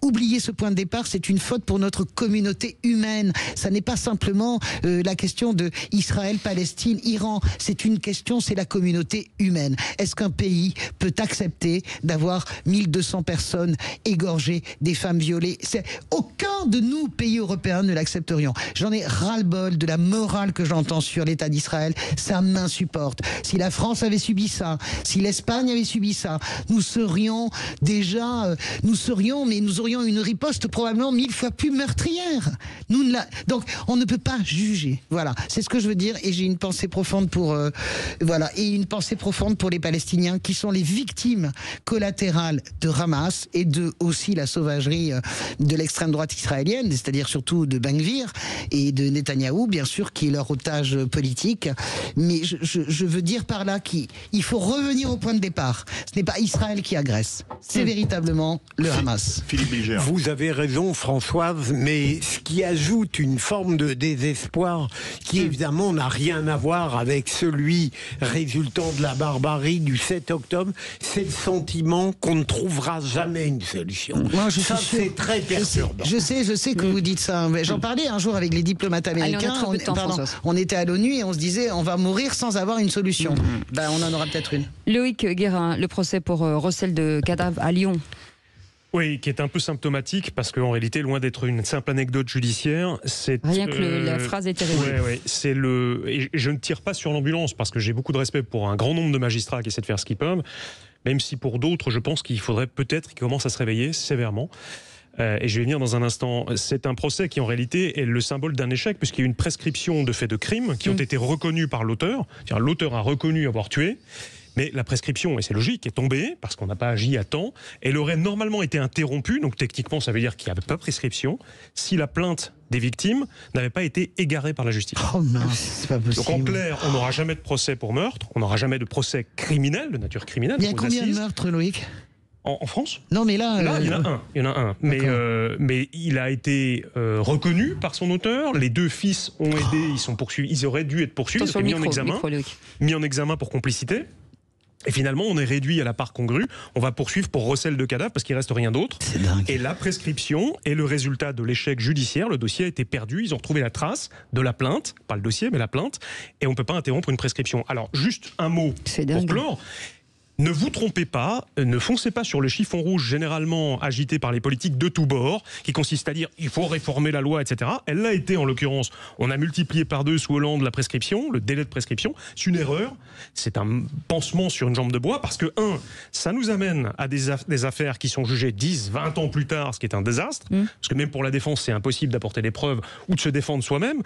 oublier ce point de départ, c'est une faute pour notre communauté humaine. Ça n'est pas simplement la question de Israël, Palestine, Iran. C'est une question, c'est la communauté humaine. Est-ce qu'un pays peut accepter d'avoir 1200 personnes égorgées, des femmes violées? Aucun de nous, pays européens, ne l'accepterions. J'en ai ras-le-bol de la morale que j'entends sur l'État d'Israël. Ça m'insupporte. Si la France avait subi ça, si l'Espagne avait subi ça, nous serions déjà, mais nous aurions une riposte probablement 1000 fois plus meurtrière. Donc, on ne peut pas juger. Voilà, c'est ce que je veux dire, et j'ai une pensée profonde pour et une pensée profonde pour les Palestiniens qui sont les victimes collatérales de Hamas et de aussi la sauvagerie de l'extrême droite israélienne, c'est-à-dire surtout de Ben Gvir et de Netanyahou, bien sûr, qui est leur otage politique. Mais je veux dire par là qu'il faut revenir au point de départ. Ce n'est pas Israël qui agresse, c'est véritablement le Hamas. Philippe Bilger. Vous avez raison, Françoise, mais ce qui ajoute une forme de désespoir qui évidemment n'a rien à voir avec celui résultant de la barbarie du 7 octobre, c'est le sentiment qu'on ne trouvera jamais une solution. Moi, ça, c'est très perturbant. Je sais que vous dites ça. J'en parlais un jour avec les diplomates américains. On était à l'ONU et on se disait on va mourir sans avoir une solution. On en aura peut-être une. Loïc Guérin, le procès pour recel de cadavres à Lyon. Oui, qui est un peu symptomatique parce qu'en réalité, loin d'être une simple anecdote judiciaire, c'est... Rien que la phrase est terrible. Oui, c'est le... Et je ne tire pas sur l'ambulance parce que j'ai beaucoup de respect pour un grand nombre de magistrats qui essaient de faire ce qu'ils peuvent, même si pour d'autres, je pense qu'il faudrait peut-être qu'ils commencent à se réveiller sévèrement. Et je vais venir dans un instant. C'est un procès qui en réalité est le symbole d'un échec puisqu'il y a eu une prescription de faits de crimes qui ont été reconnus par l'auteur. L'auteur a reconnu avoir tué. Mais la prescription, et c'est logique, est tombée parce qu'on n'a pas agi à temps. Elle aurait normalement été interrompue, donc techniquement ça veut dire qu'il n'y avait pas prescription, si la plainte des victimes n'avait pas été égarée par la justice. Oh non, c'est pas possible. Donc en clair, on n'aura jamais de procès pour meurtre, on n'aura jamais de procès criminel, de nature criminelle. Il y a combien de meurtres, Loïc ? En France ? Non, mais là, il y en a un. Mais il a été reconnu par son auteur. Les deux fils ont aidé, ils sont poursuivis. Ils auraient dû être poursuivis, mis en examen pour complicité. Et finalement, on est réduit à la part congrue. On va poursuivre pour recel de cadavres parce qu'il reste rien d'autre. C'est dingue. Et la prescription est le résultat de l'échec judiciaire. Le dossier a été perdu. Ils ont retrouvé la trace de la plainte, pas le dossier, mais la plainte. Et on ne peut pas interrompre une prescription. Alors, juste un mot pour clore. Ne vous trompez pas, ne foncez pas sur le chiffon rouge généralement agité par les politiques de tous bords, qui consiste à dire il faut réformer la loi, etc. Elle l'a été en l'occurrence. On a multiplié par 2 sous Hollande la prescription, le délai de prescription. C'est une erreur, c'est un pansement sur une jambe de bois, parce que, ça nous amène à des affaires qui sont jugées 10, 20 ans plus tard, ce qui est un désastre, parce que même pour la défense, c'est impossible d'apporter des preuves ou de se défendre soi-même.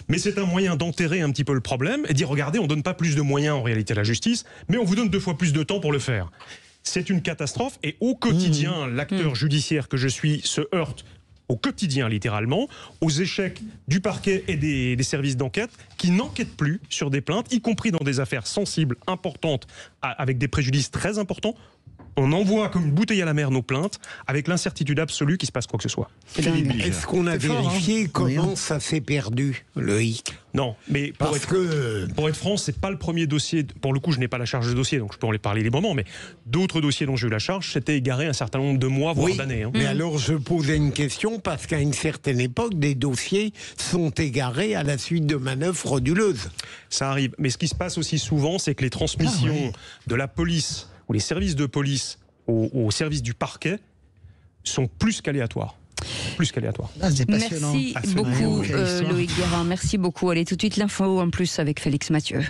Mais c'est un moyen d'enterrer un petit peu le problème et dire regardez, on ne donne pas plus de moyens en réalité à la justice, mais on vous donne 2 fois plus de temps pour le faire. C'est une catastrophe et au quotidien, l'acteur judiciaire que je suis se heurte au quotidien littéralement aux échecs du parquet et des services d'enquête qui n'enquêtent plus sur des plaintes, y compris dans des affaires sensibles, importantes, avec des préjudices très importants. On envoie comme une bouteille à la mer nos plaintes avec l'incertitude absolue qu'il se passe quoi que ce soit. Est-ce qu'on a vérifié comment ça s'est perdu, Loïc? Non, mais pour être franc, c'est pas le premier dossier. Pour le coup, je n'ai pas la charge de dossier, donc je peux en parler librement. Mais d'autres dossiers dont j'ai eu la charge s'étaient égarés un certain nombre de mois, voire d'années. Mais alors, je posais une question parce qu'à une certaine époque, des dossiers sont égarés à la suite de manœuvres frauduleuses. Ça arrive. Mais ce qui se passe aussi souvent, c'est que les transmissions de la police ou les services de police au service du parquet sont plus qu'aléatoires. Merci beaucoup Loïc Guérin, merci beaucoup. Allez tout de suite l'info en plus avec Félix Mathieu.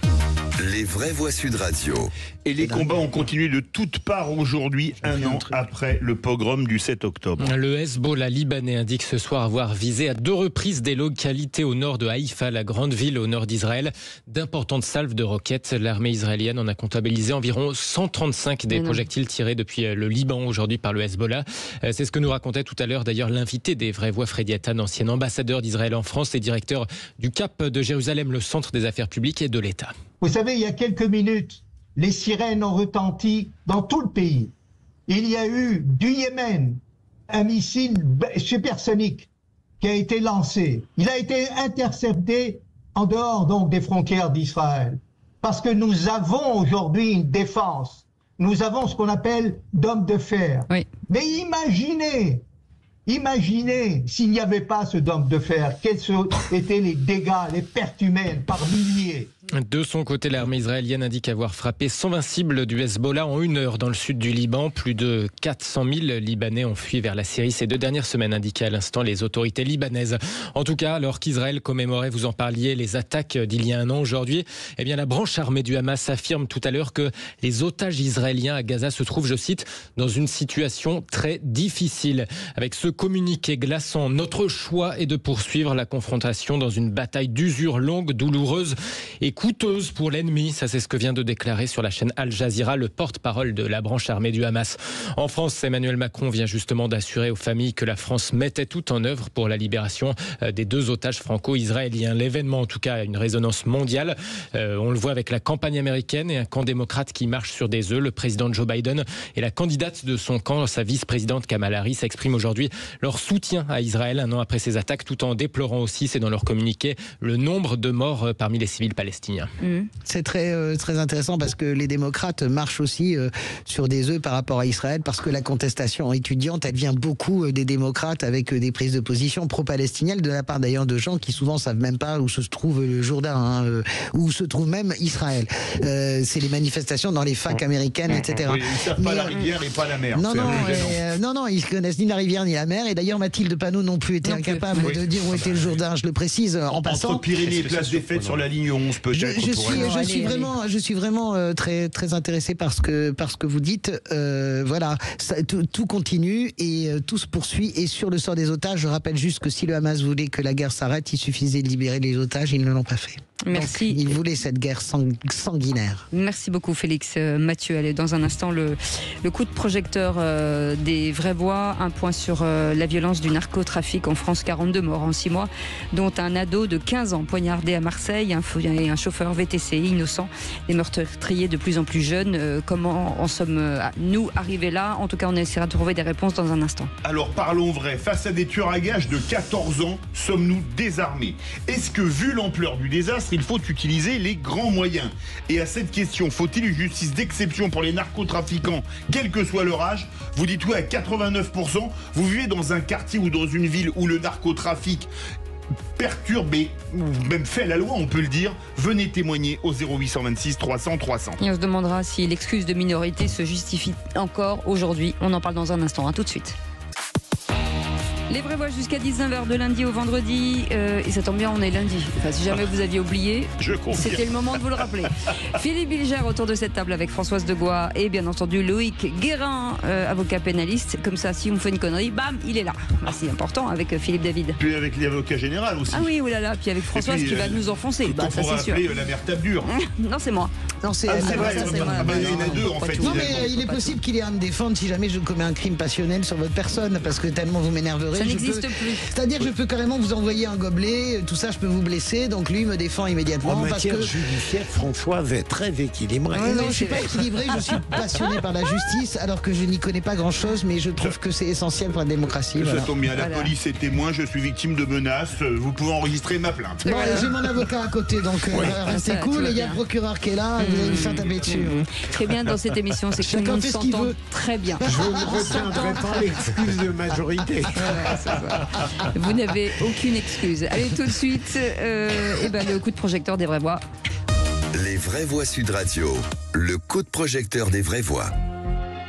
Les vraies voix Sud Radio. Et les combats ont continué de toutes parts aujourd'hui, un an après le pogrom du 7 octobre. Le Hezbollah libanais indique ce soir avoir visé à 2 reprises des localités au nord de Haïfa, la grande ville au nord d'Israël, d'importantes salves de roquettes. L'armée israélienne en a comptabilisé environ 135 des projectiles tirés depuis le Liban aujourd'hui par le Hezbollah. C'est ce que nous racontait tout à l'heure d'ailleurs l'invité des vraies voix, Freddy Attan, ancien ambassadeur d'Israël en France et directeur du CAP de Jérusalem, le centre des affaires publiques et de l'État. Vous savez, il y a quelques minutes, les sirènes ont retenti dans tout le pays. Il y a eu du Yémen un missile supersonique qui a été lancé. Il a été intercepté en dehors donc des frontières d'Israël. Parce que nous avons aujourd'hui une défense. Nous avons ce qu'on appelle d'hommes de fer. Oui. Mais imaginez s'il n'y avait pas ce dôme de fer, quels étaient les dégâts, les pertes humaines par milliers. De son côté, l'armée israélienne indique avoir frappé 120 cibles du Hezbollah en 1 heure dans le sud du Liban. Plus de 400 000 Libanais ont fui vers la Syrie ces 2 dernières semaines, indiquaient à l'instant les autorités libanaises. En tout cas, alors qu'Israël commémorait, vous en parliez, les attaques d'il y a 1 an aujourd'hui, eh bien la branche armée du Hamas affirme tout à l'heure que les otages israéliens à Gaza se trouvent, je cite, dans une situation très difficile. Avec ce communiqué glaçant, notre choix est de poursuivre la confrontation dans une bataille d'usure longue, douloureuse et coûteuse pour l'ennemi. Ça, c'est ce que vient de déclarer sur la chaîne Al Jazeera le porte-parole de la branche armée du Hamas. En France, Emmanuel Macron vient justement d'assurer aux familles que la France mettait tout en œuvre pour la libération des 2 otages franco-israéliens. L'événement, en tout cas, a une résonance mondiale. On le voit avec la campagne américaine et un camp démocrate qui marche sur des œufs. Le président Joe Biden et la candidate de son camp, sa vice-présidente Kamala Harris, expriment aujourd'hui leur soutien à Israël 1 an après ces attaques, tout en déplorant aussi, c'est dans leur communiqué, le nombre de morts parmi les civils palestiniens. C'est très intéressant parce que les démocrates marchent aussi sur des œufs par rapport à Israël, parce que la contestation étudiante, elle vient beaucoup des démocrates avec des prises de position pro-palestiniennes, de la part d'ailleurs de gens qui souvent savent même pas où se trouve le Jourdain, où se trouve même Israël. C'est les manifestations dans les facs américaines, etc. Oui, ils savent pas la rivière et pas la mer. Non, ils connaissent ni la rivière ni la mer. Et d'ailleurs, Mathilde Panot non plus était incapable de dire où était le Jourdain, je le précise en passant. Entre Pyrénées et Place des Fêtes sur la ligne 11, peut-être. Je suis vraiment très intéressé par ce que vous dites. Voilà, tout continue et tout se poursuit. Et sur le sort des otages, je rappelle juste que si le Hamas voulait que la guerre s'arrête, il suffisait de libérer les otages. Ils ne l'ont pas fait. Merci. Donc, ils voulaient cette guerre sanguinaire. Merci beaucoup Félix Mathieu. Allez, dans un instant, le coup de projecteur des vraies voix. Un point sur la violence du narcotrafic en France. 42 morts en 6 mois, dont un ado de 15 ans poignardé à Marseille et un chauffeur VTC innocent. Des meurtriers de plus en plus jeunes. Comment en sommes-nous arrivés là? En tout cas, on essaiera de trouver des réponses dans un instant. Alors parlons vrai. Face à des tueurs à gages de 14 ans, sommes-nous désarmés? Est-ce que, vu l'ampleur du désastre, il faut utiliser les grands moyens? Et à cette question, faut-il une justice d'exception pour les narcotrafiquants, quel que soit leur âge? Vous dites oui à 89%. Vous vivez dans un quartier ou dans une ville où le narcotrafic perturbé, ou même fait la loi, on peut le dire, venez témoigner au 0826 300 300. Et on se demandera si l'excuse de minorité se justifie encore aujourd'hui. On en parle dans un instant. À tout de suite. Les vraies voix jusqu'à 19h de lundi au vendredi. Et ça tombe bien, on est lundi. Enfin, si jamais vous aviez oublié, c'était le moment de vous le rappeler. Philippe Bilger autour de cette table avec Françoise Degois et bien entendu Loïc Guérin, avocat pénaliste. Comme ça, si on fait une connerie, bam, il est là. Ah, c'est important avec Philippe David. Puis avec l'avocat général aussi. Ah oui, oulala. Puis avec Françoise qui va nous enfoncer. Bah, ça c'est sûr. La mère tape dure. Non, c'est moi. Non, c'est vrai. Il y en a deux en fait. Non, mais il est possible qu'il ait à me défendre si jamais je commets un crime passionnel sur votre personne, parce que tellement vous m'énerverez. Ça n'existe plus. C'est-à-dire que je peux carrément vous envoyer un gobelet, tout ça, je peux vous blesser, donc lui me défend immédiatement. En matière judiciaire, Françoise est très équilibrée. Non, je ne suis pas équilibré, je suis passionné par la justice, alors que je n'y connais pas grand-chose, mais je trouve que c'est essentiel pour la démocratie. Ça tombe bien, la police est témoin, je suis victime de menaces, vous pouvez enregistrer ma plainte. Bon, j'ai mon avocat à côté, donc restez cool, et il y a le procureur qui est là, vous allez me faire taper dessus. Très bien dans cette émission, c'est que tout le monde s'entend très bien. Je ne retiendrai pas l'excuse de majorité. Vous n'avez aucune excuse. Allez, tout de suite, le coup de projecteur des vraies voix. Les vraies voix Sud Radio, le coup de projecteur des vraies voix.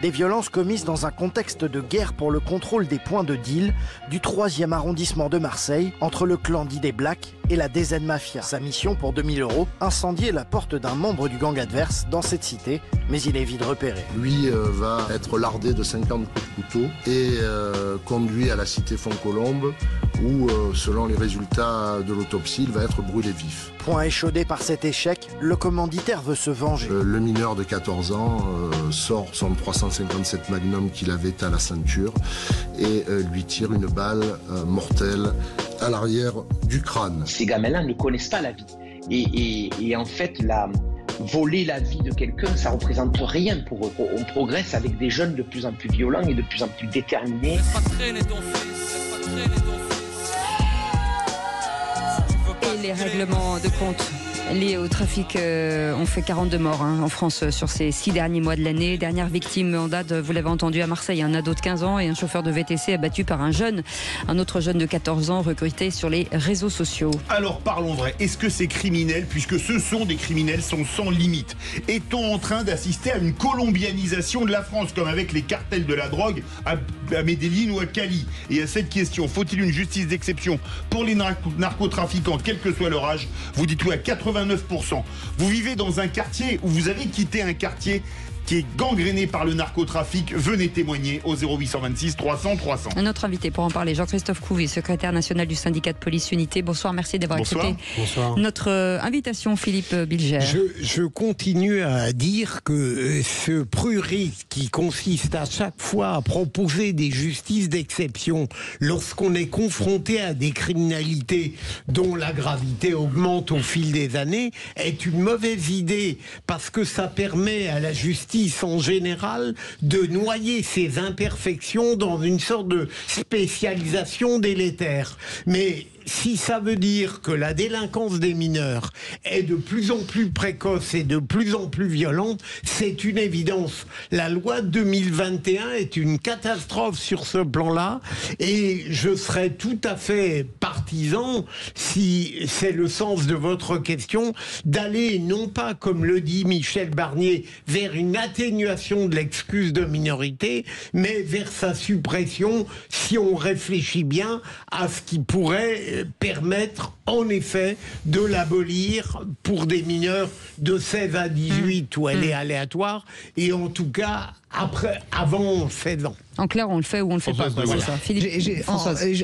Des violences commises dans un contexte de guerre pour le contrôle des points de deal du 3e arrondissement de Marseille entre le clan d'Idée Black et la DZ Mafia. Sa mission pour 2000 €, incendier la porte d'un membre du gang adverse dans cette cité, mais il est vite repéré. Lui va être lardé de 50 coups de couteau et conduit à la cité Fontcolombe où, selon les résultats de l'autopsie, il va être brûlé vif. Point échaudé par cet échec, le commanditaire veut se venger. Le mineur de 14 ans sort son 357 Magnum qu'il avait à la ceinture et lui tire une balle mortelle à l'arrière du crâne. Ces gamins-là ne connaissent pas la vie. Et en fait, voler la vie de quelqu'un, ça représente rien pour eux. On progresse avec des jeunes de plus en plus violents et de plus en plus déterminés. Et les règlements de compte liés au trafic ont fait 42 morts en France sur ces 6 derniers mois de l'année. Dernière victime en date, vous l'avez entendu, à Marseille, un ado de 15 ans et un chauffeur de VTC abattu par un autre jeune de 14 ans recruté sur les réseaux sociaux. Alors parlons vrai, est-ce que ces criminels, puisque ce sont des criminels, sont sans limite? Est-on en train d'assister à une colombianisation de la France, comme avec les cartels de la drogue à Medellín ou à Cali? Et à cette question, faut-il une justice d'exception pour les narcotrafiquants, quel que soit leur âge? Vous dites oui à 89%. Vous vivez dans un quartier où vous avez quitté un quartier qui est gangréné par le narcotrafic, venez témoigner au 0826 300 300. Un autre invité pour en parler, Jean-Christophe Couvi, secrétaire national du syndicat de police Unité. Bonsoir, merci d'avoir accepté notre invitation, Philippe Bilger. Je continue à dire que ce prurit qui consiste à chaque fois à proposer des justices d'exception lorsqu'on est confronté à des criminalités dont la gravité augmente au fil des années est une mauvaise idée, parce que ça permet à la justice en général de noyer ses imperfections dans une sorte de spécialisation délétère. Mais si ça veut dire que la délinquance des mineurs est de plus en plus précoce et de plus en plus violente, c'est une évidence. La loi 2021 est une catastrophe sur ce plan-là, et je serais tout à fait partisan, si c'est le sens de votre question, d'aller non pas, comme le dit Michel Barnier, vers une atténuation de l'excuse de minorité, mais vers sa suppression, si on réfléchit bien à ce qui pourrait permettre en effet de l'abolir pour des mineurs de 16 à 18 où elle est aléatoire, et en tout cas avant 16 ans. En clair, on le fait ou on le fait pas. C'est ça. Philippe,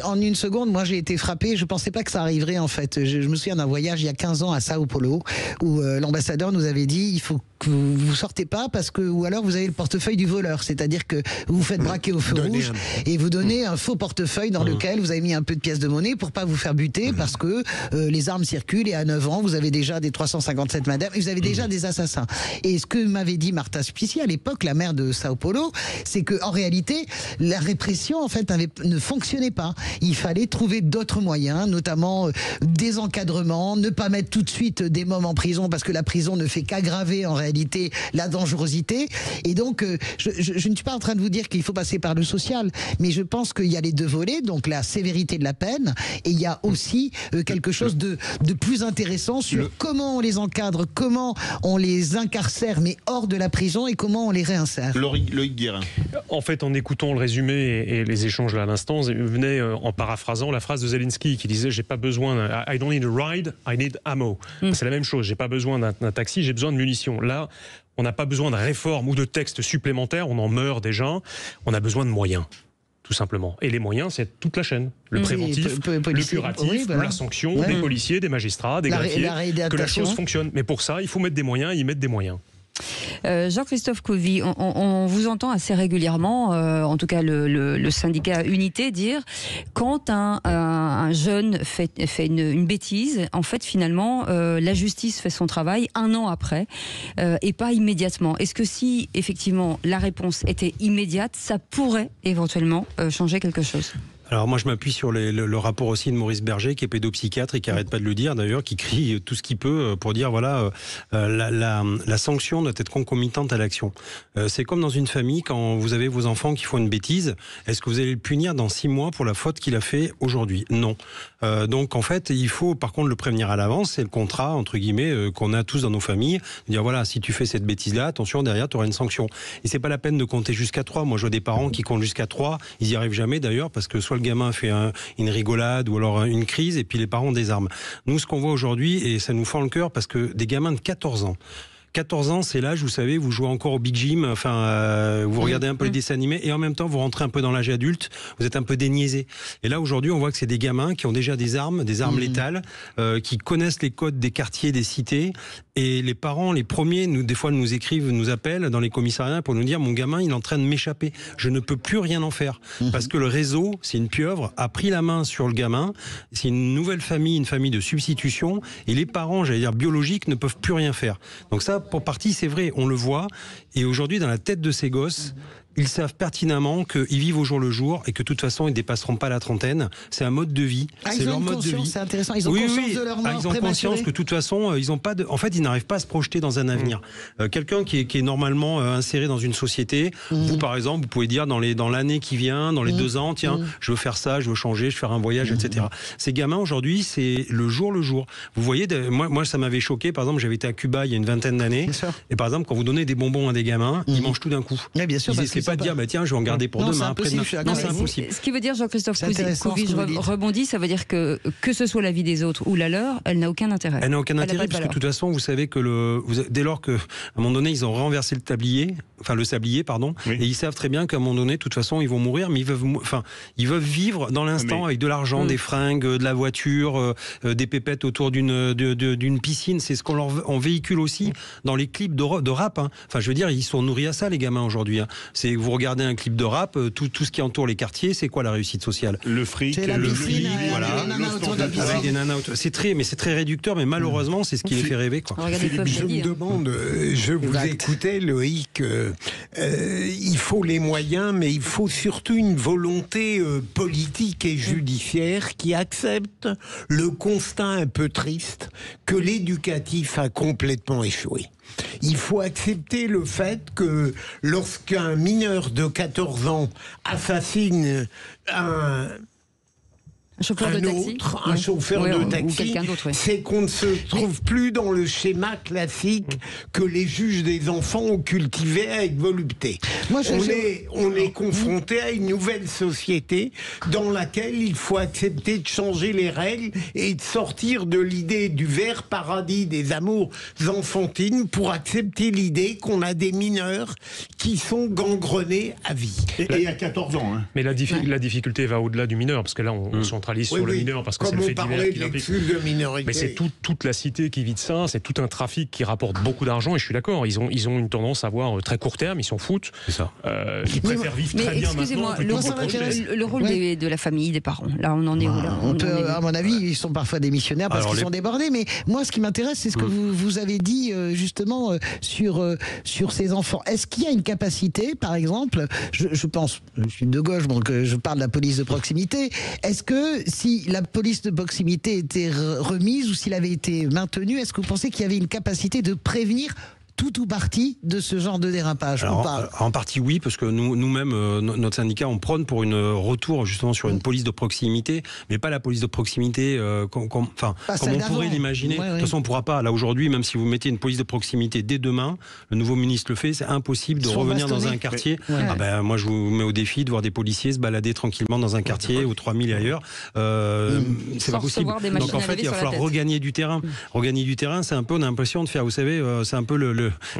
en une seconde, moi j'ai été frappé. Je pensais pas que ça arriverait en fait. Je me souviens d'un voyage il y a 15 ans à Sao Paulo où l'ambassadeur nous avait dit il faut que vous sortez pas parce que ou alors vous avez le portefeuille du voleur, c'est-à-dire que vous vous faites braquer au feu rouge et vous donnez un faux portefeuille dans lequel vous avez mis un peu de pièces de monnaie pour pas vous faire buter parce que les armes circulent et à 9 ans vous avez déjà des 357 madames et vous avez déjà des assassins. Et ce que m'avait dit Martha Spici à l'époque, la maire de Sao Paulo, c'est que en réalité la répression en fait ne fonctionnait pas. Il fallait trouver d'autres moyens, notamment des encadrements, ne pas mettre tout de suite des mômes en prison parce que la prison ne fait qu'aggraver en réalité la dangerosité. Et donc, je ne suis pas en train de vous dire qu'il faut passer par le social, mais je pense qu'il y a les deux volets, donc la sévérité de la peine, et il y a aussi quelque chose de plus intéressant sur comment on les encadre, comment on les incarcère, mais hors de la prison, et comment on les réinsère. Loïc Guérin. En fait, en écoutant le résumé et les échanges là à l'instant, venait en paraphrasant la phrase de Zelensky qui disait « J'ai pas besoin, I don't need a ride, I need ammo ». C'est la même chose, j'ai pas besoin d'un taxi, j'ai besoin de munitions. Là, on n'a pas besoin de réforme ou de textes supplémentaires, on en meurt déjà, on a besoin de moyens. Tout simplement. Et les moyens, c'est toute la chaîne. Le préventif, le curatif, la sanction, des policiers, des magistrats, des greffiers, que la chose fonctionne. Mais pour ça, il faut mettre des moyens, y mettre des moyens. Jean-Christophe Covy, on vous entend assez régulièrement, en tout cas le syndicat Unité, dire quand un jeune fait une bêtise, en fait finalement la justice fait son travail un an après et pas immédiatement. Est-ce que si effectivement la réponse était immédiate, ça pourrait éventuellement changer quelque chose ? Alors moi je m'appuie sur le rapport aussi de Maurice Berger qui est pédopsychiatre et qui arrête pas de le dire d'ailleurs, qui crie tout ce qu'il peut pour dire voilà la sanction doit être concomitante à l'action. C'est comme dans une famille quand vous avez vos enfants qui font une bêtise, est-ce que vous allez le punir dans 6 mois pour la faute qu'il a fait aujourd'hui? Non. Donc en fait il faut par contre le prévenir à l'avance, c'est le contrat entre guillemets qu'on a tous dans nos familles, de dire voilà si tu fais cette bêtise là, attention derrière tu auras une sanction. Et c'est pas la peine de compter jusqu'à 3. Moi je vois des parents qui comptent jusqu'à 3, ils y arrivent jamais d'ailleurs parce que soit le gamin fait une rigolade ou alors une crise et puis les parents désarment. Nous, ce qu'on voit aujourd'hui, et ça nous fend le cœur parce que des gamins de 14 ans, 14 ans, c'est l'âge, vous savez, vous jouez encore au Big Jim, vous regardez un peu les dessins animés et en même temps, vous rentrez un peu dans l'âge adulte, vous êtes un peu déniaisé. Et là, aujourd'hui, on voit que c'est des gamins qui ont déjà des armes létales, qui connaissent les codes des quartiers, des cités. Et les parents, les premiers, des fois, nous écrivent, nous appellent dans les commissariats pour nous dire « Mon gamin, il est en train de m'échapper. Je ne peux plus rien en faire. » Parce que le réseau, c'est une pieuvre, a pris la main sur le gamin. C'est une nouvelle famille, une famille de substitution. Et les parents, j'allais dire biologiques, ne peuvent plus rien faire. Donc ça, pour partie, c'est vrai, on le voit. Et aujourd'hui, dans la tête de ces gosses, ils savent pertinemment qu'ils vivent au jour le jour et que de toute façon, ils ne dépasseront pas la trentaine. C'est un mode de vie. C'est leur mode de vie. C'est intéressant. Ils ont conscience de leur mort ils ont conscience que de toute façon, ils ont pas de... En fait, ils n'arrivent pas à se projeter dans un avenir. Quelqu'un qui est normalement inséré dans une société, vous, par exemple, vous pouvez dire dans l'année qui vient, dans les 2 ans, tiens, je veux faire ça, je veux changer, je veux faire un voyage, etc. Ces gamins, aujourd'hui, c'est le jour le jour. Vous voyez, moi, ça m'avait choqué. Par exemple, j'avais été à Cuba il y a une 20aine d'années. Et par exemple, quand vous donnez des bonbons à des gamins, ils mangent tout d'un coup. Mais bien sûr, pas de dire, bah, tiens, je vais en garder pour demain, après-demain. Non, c'est impossible. Ce qui veut dire, Jean-Christophe Covy, je rebondis, ça veut dire que ce soit la vie des autres ou la leur, elle n'a aucun intérêt. Elle n'a aucun intérêt, parce que de toute façon, vous savez que dès lors qu'à un moment donné, ils ont renversé le sablier, pardon, et ils savent très bien qu'à un moment donné, de toute façon, ils vont mourir, mais ils veulent vivre dans l'instant avec de l'argent, des fringues, de la voiture, des pépettes autour d'une piscine. C'est ce qu'on véhicule aussi dans les clips de rap. Enfin, je veux dire, ils sont nourris à ça, les gamins, aujourd'hui. C'est vous regardez un clip de rap, tout ce qui entoure les quartiers, c'est quoi la réussite sociale? Le fric, voilà, avec des nanas. C'est très réducteur, mais malheureusement, c'est ce qui les fait rêver, quoi. Je me demande, je vous écoutais, Loïc, il faut les moyens, mais il faut surtout une volonté politique et judiciaire qui accepte le constat un peu triste que l'éducatif a complètement échoué. Il faut accepter le fait que lorsqu'un mineur de 14 ans assassine un chauffeur de taxi, c'est qu'on ne se trouve plus dans le schéma classique que les juges des enfants ont cultivé avec volupté. On est confronté à une nouvelle société dans laquelle il faut accepter de changer les règles et de sortir de l'idée du vert paradis des amours enfantines pour accepter l'idée qu'on a des mineurs qui sont gangrenés à vie. Et à 14 ans. Mais la difficulté va au-delà du mineur, parce que là, on s'entend centralise sur le mineur parce que c'est le fait divers qui l'implique. Mais c'est toute la cité qui vit de ça, c'est tout un trafic qui rapporte beaucoup d'argent et je suis d'accord, ils ont une tendance à voir très court terme, ils s'en foutent. C'est ça. Ils préfèrent vivre très bien maintenant. Le rôle de la famille, des parents, là on en est où là? À mon avis, ils sont parfois démissionnaires parce qu'ils sont débordés, mais moi ce qui m'intéresse, c'est ce que vous avez dit justement sur ces enfants. Est-ce qu'il y a une capacité, par exemple, je pense, je suis de gauche, donc je parle de la police de proximité, est-ce que si la police de proximité était remise ou s'il avait été maintenu, est-ce que vous pensez qu'il y avait une capacité de prévenir tout ou partie de ce genre de dérapage? En partie oui, parce que nous-mêmes, notre syndicat, on prône pour un retour justement sur une police de proximité, mais pas la police de proximité comme on pourrait l'imaginer. De toute façon, on ne pourra pas. Là aujourd'hui, même si vous mettez une police de proximité dès demain, le nouveau ministre le fait, c'est impossible de revenir dans un quartier. Moi, je vous mets au défi de voir des policiers se balader tranquillement dans un quartier ou 3000 ailleurs. C'est pas possible. Donc en fait, il va falloir regagner du terrain. Regagner du terrain, c'est un peu, on a l'impression de faire, vous savez, c'est un peu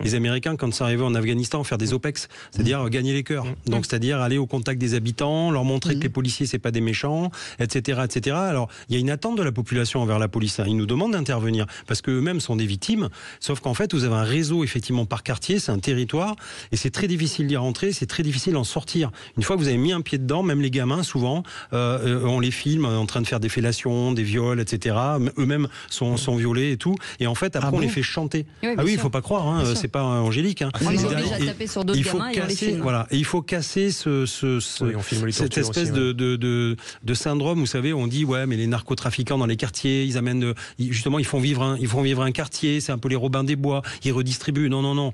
les Américains, quand ils sont arrivés en Afghanistan, faire des OPEX, c'est-à-dire gagner les cœurs. Donc, c'est-à-dire aller au contact des habitants, leur montrer que les policiers, c'est pas des méchants, etc., etc. Alors, il y a une attente de la population envers la police. Ils nous demandent d'intervenir parce qu'eux-mêmes sont des victimes. Sauf qu'en fait, vous avez un réseau, effectivement, par quartier, c'est un territoire, et c'est très difficile d'y rentrer, c'est très difficile d'en sortir. Une fois que vous avez mis un pied dedans, même les gamins, souvent, on les filme en train de faire des fellations, des viols, etc. Eux-mêmes sont violés et tout. Et en fait, après, on les fait chanter. Oui, il faut pas croire. C'est pas angélique. Il faut casser, et il faut casser cette espèce de syndrome. Vous savez, on dit ouais, mais les narcotrafiquants dans les quartiers, ils amènent, justement, ils font vivre un quartier. C'est un peu les Robins des Bois. Ils redistribuent. Non.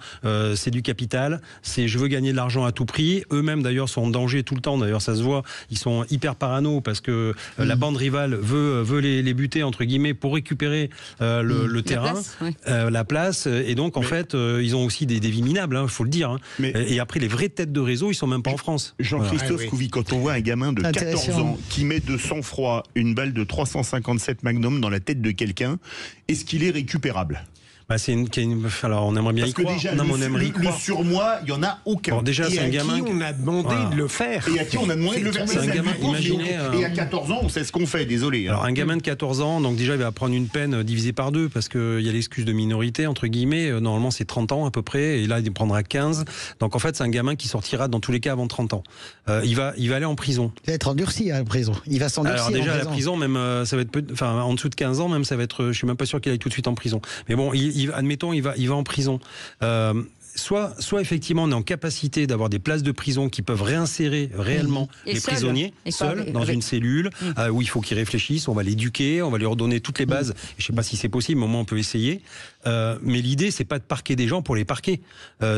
C'est du capital. C'est je veux gagner de l'argent à tout prix. Eux-mêmes d'ailleurs sont en danger tout le temps. D'ailleurs, ça se voit. Ils sont hyper parano parce que la bande rivale veut les buter entre guillemets pour récupérer le terrain, la place. Et donc en fait, ils ont aussi des vies minables, il faut le dire. Et après, les vraies têtes de réseau, ils sont même pas en France. Jean-Christophe Couvi, quand on voit un gamin de 14 ans qui met de sang-froid une balle de 357 Magnum dans la tête de quelqu'un, est-ce qu'il est récupérable? Alors on aimerait bien y croire. Parce que déjà, le surmoi, il n'y en a aucun. Bon, déjà, c'est un gamin qui on a demandé de le faire. Et à qui on a demandé de le faire. C'est un gamin, imaginez. Et à 14 ans, on sait ce qu'on fait, désolé. Alors un gamin de 14 ans, donc déjà il va prendre une peine divisée par 2 parce qu'il y a l'excuse de minorité, entre guillemets. Normalement c'est 30 ans à peu près, et là il prendra 15. Donc en fait c'est un gamin qui sortira dans tous les cas avant 30 ans. Il va aller en prison. Il va être endurci à la prison. Il va s'endurcir. Alors déjà à la prison, même ça va être en dessous de 15 ans, même ça va être. Je suis même pas sûr qu'il aille tout de suite en prison. Mais bon, admettons, il va en prison. Soit effectivement on est en capacité d'avoir des places de prison qui peuvent réinsérer réellement les prisonniers seuls dans une cellule où il faut qu'ils réfléchissent, on va l'éduquer, on va lui redonner toutes les bases. Je ne sais pas si c'est possible, mais au moins on peut essayer. Mais l'idée, c'est pas de parquer des gens pour les parquer.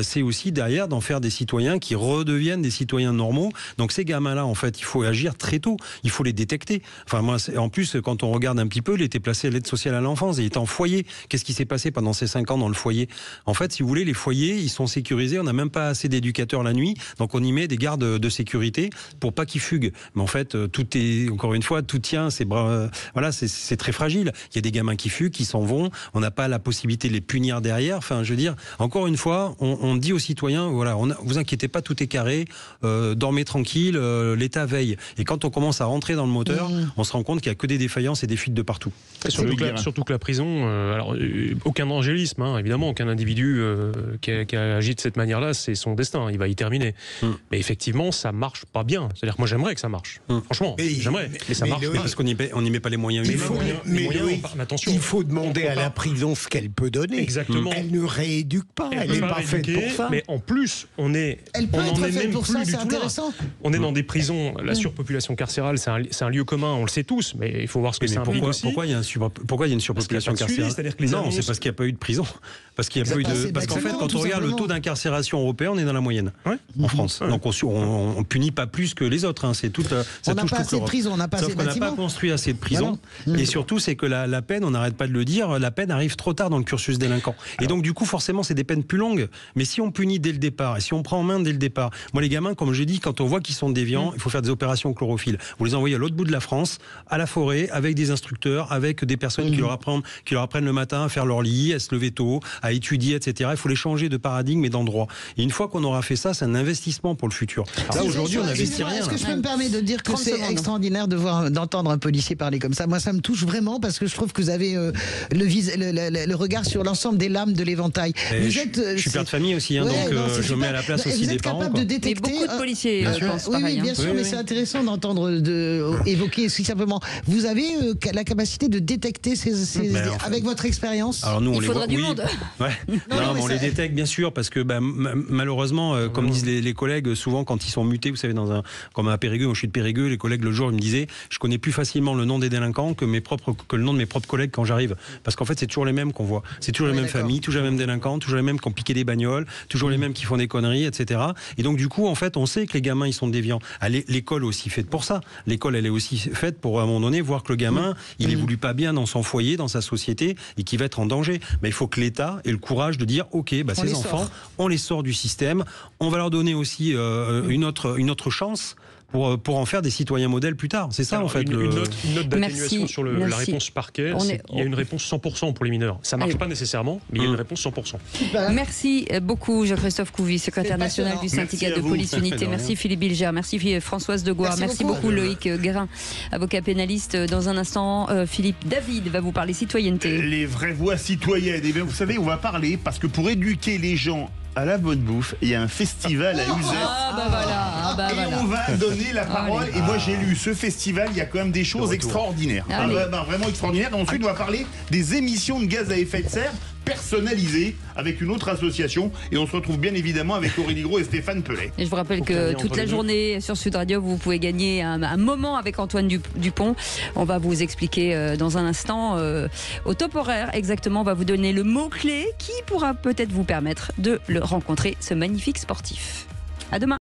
C'est aussi derrière d'en faire des citoyens qui redeviennent des citoyens normaux. Donc ces gamins-là, en fait, il faut agir très tôt. Il faut les détecter. Enfin moi, en plus, quand on regarde un petit peu, il était placé à l'aide sociale à l'enfance, il était en foyer. Qu'est-ce qui s'est passé pendant ces 5 ans dans le foyer? En fait, si vous voulez, les foyers, ils sont sécurisés. On n'a même pas assez d'éducateurs la nuit, donc on y met des gardes de sécurité pour pas qu'ils fuguent. Mais en fait, tout est, encore une fois, tout tient. C'est très fragile. Il y a des gamins qui fuguent, qui s'en vont. On n'a pas la possibilité de les punir derrière. Enfin, je veux dire, encore une fois, on dit aux citoyens, voilà, vous inquiétez pas, tout est carré, dormez tranquille, l'État veille. Et quand on commence à rentrer dans le moteur, on se rend compte qu'il n'y a que des défaillances et des fuites de partout. Surtout que la prison, alors aucun angélisme, évidemment, aucun individu qui a agi de cette manière-là, c'est son destin, il va y terminer. Mais effectivement, ça marche pas bien. C'est-à-dire que moi, j'aimerais que ça marche. Franchement, j'aimerais. Mais ça marche pas. Parce qu'on n'y met pas les moyens. Il faut demander à la prison ce qu'elle peut donner. Exactement. Elle ne rééduque pas. Elle n'est pas faite pour ça. Mais en plus, on en est même plus du tout là. On est dans des prisons. La surpopulation carcérale, c'est un lieu commun. On le sait tous. Mais il faut voir ce que ça implique aussi. Pourquoi il y a une surpopulation carcérale? Non, c'est parce qu'il n'y a pas eu de prison. Parce qu'il y a pas eu de. Parce qu'en fait, quand on regarde le taux d'incarcération européen, on est dans la moyenne en France. Donc on punit pas plus que les autres. C'est tout. On n'a pas assez de prisons, on n'a pas assez de bâtiments. Sauf qu'on n'a pas construit assez de prisons. Et surtout, c'est que la peine, on n'arrête pas de le dire, la peine arrive trop tard dans le cursus délinquant. Et donc du coup, forcément, c'est des peines plus longues. Mais si on punit dès le départ et si on prend en main dès le départ, moi les gamins, comme j'ai dit, quand on voit qu'ils sont déviants, il faut faire des opérations chlorophylle. Vous les envoyez à l'autre bout de la France, à la forêt, avec des instructeurs, avec des personnes qui leur apprennent le matin à faire leur lit, à se lever tôt, à étudier, etc. Il faut les changer de paradigme et dans le droit. Et une fois qu'on aura fait ça, c'est un investissement pour le futur. Là, aujourd'hui, on n'investit rien. Est-ce que je peux me permettre de dire que c'est extraordinaire d'entendre un policier parler comme ça? Moi, ça me touche vraiment parce que je trouve que vous avez le regard sur l'ensemble des lames de l'éventail. Je suis père de famille aussi, donc je mets à la place aussi des parents. Vous êtes capable de détecter... Mais beaucoup de policiers pensent pareil. Oui, bien sûr, mais c'est intéressant d'entendre évoquer simplement. Vous avez la capacité de détecter ces avec votre expérience? Alors nous, il faudra du monde. Ouais. Non, mais on les détecte bien sûr parce que malheureusement, comme disent les collègues, souvent quand ils sont mutés, vous savez, comme à Périgueux, moi je suis de Périgueux, les collègues le jour ils me disaient, je connais plus facilement le nom des délinquants que le nom de mes propres collègues quand j'arrive, parce qu'en fait c'est toujours les mêmes qu'on voit, c'est toujours les mêmes familles, toujours les mêmes délinquants, toujours les mêmes qui ont piqué des bagnoles, toujours les mêmes qui font des conneries, etc. Et donc du coup en fait on sait que les gamins ils sont déviants. L'école aussi faite pour ça. L'école elle est aussi faite pour à un moment donné voir que le gamin il évolue pas bien dans son foyer, dans sa société et qu'il va être en danger. Mais il faut que l'État ait le courage de dire ok, ces enfants, on les sort du système, on va leur donner aussi une autre chance pour en faire des citoyens modèles plus tard. C'est ça. Alors, en fait. Une note d'atténuation sur la réponse parquet. Il y a une réponse 100% pour les mineurs. Ça ne marche pas nécessairement, mais il y a une réponse 100%. Merci beaucoup Jean-Christophe Couvi, secrétaire national du syndicat de police unité. Merci Philippe Bilger, merci Françoise Degoire, merci beaucoup Loïc Guérin, avocat pénaliste. Dans un instant, Philippe David va vous parler citoyenneté. Les vraies voix citoyennes. Eh bien, vous savez, on va parler parce que pour éduquer les gens à la bonne bouffe, il y a un festival à Uzès. On va donner la parole. Et moi, j'ai lu ce festival, il y a quand même des choses extraordinaires. Vraiment extraordinaires. Et ensuite, on va parler des émissions de gaz à effet de serre personnalisées avec une autre association. Et on se retrouve bien évidemment avec Aurélie Gros et Stéphane Pellet. Et je vous rappelle que toute la journée sur Sud Radio, vous pouvez gagner un moment avec Antoine Dupont. On va vous expliquer dans un instant au top horaire exactement. On va vous donner le mot-clé qui pourra peut-être vous permettre de le rencontrer, ce magnifique sportif. À demain.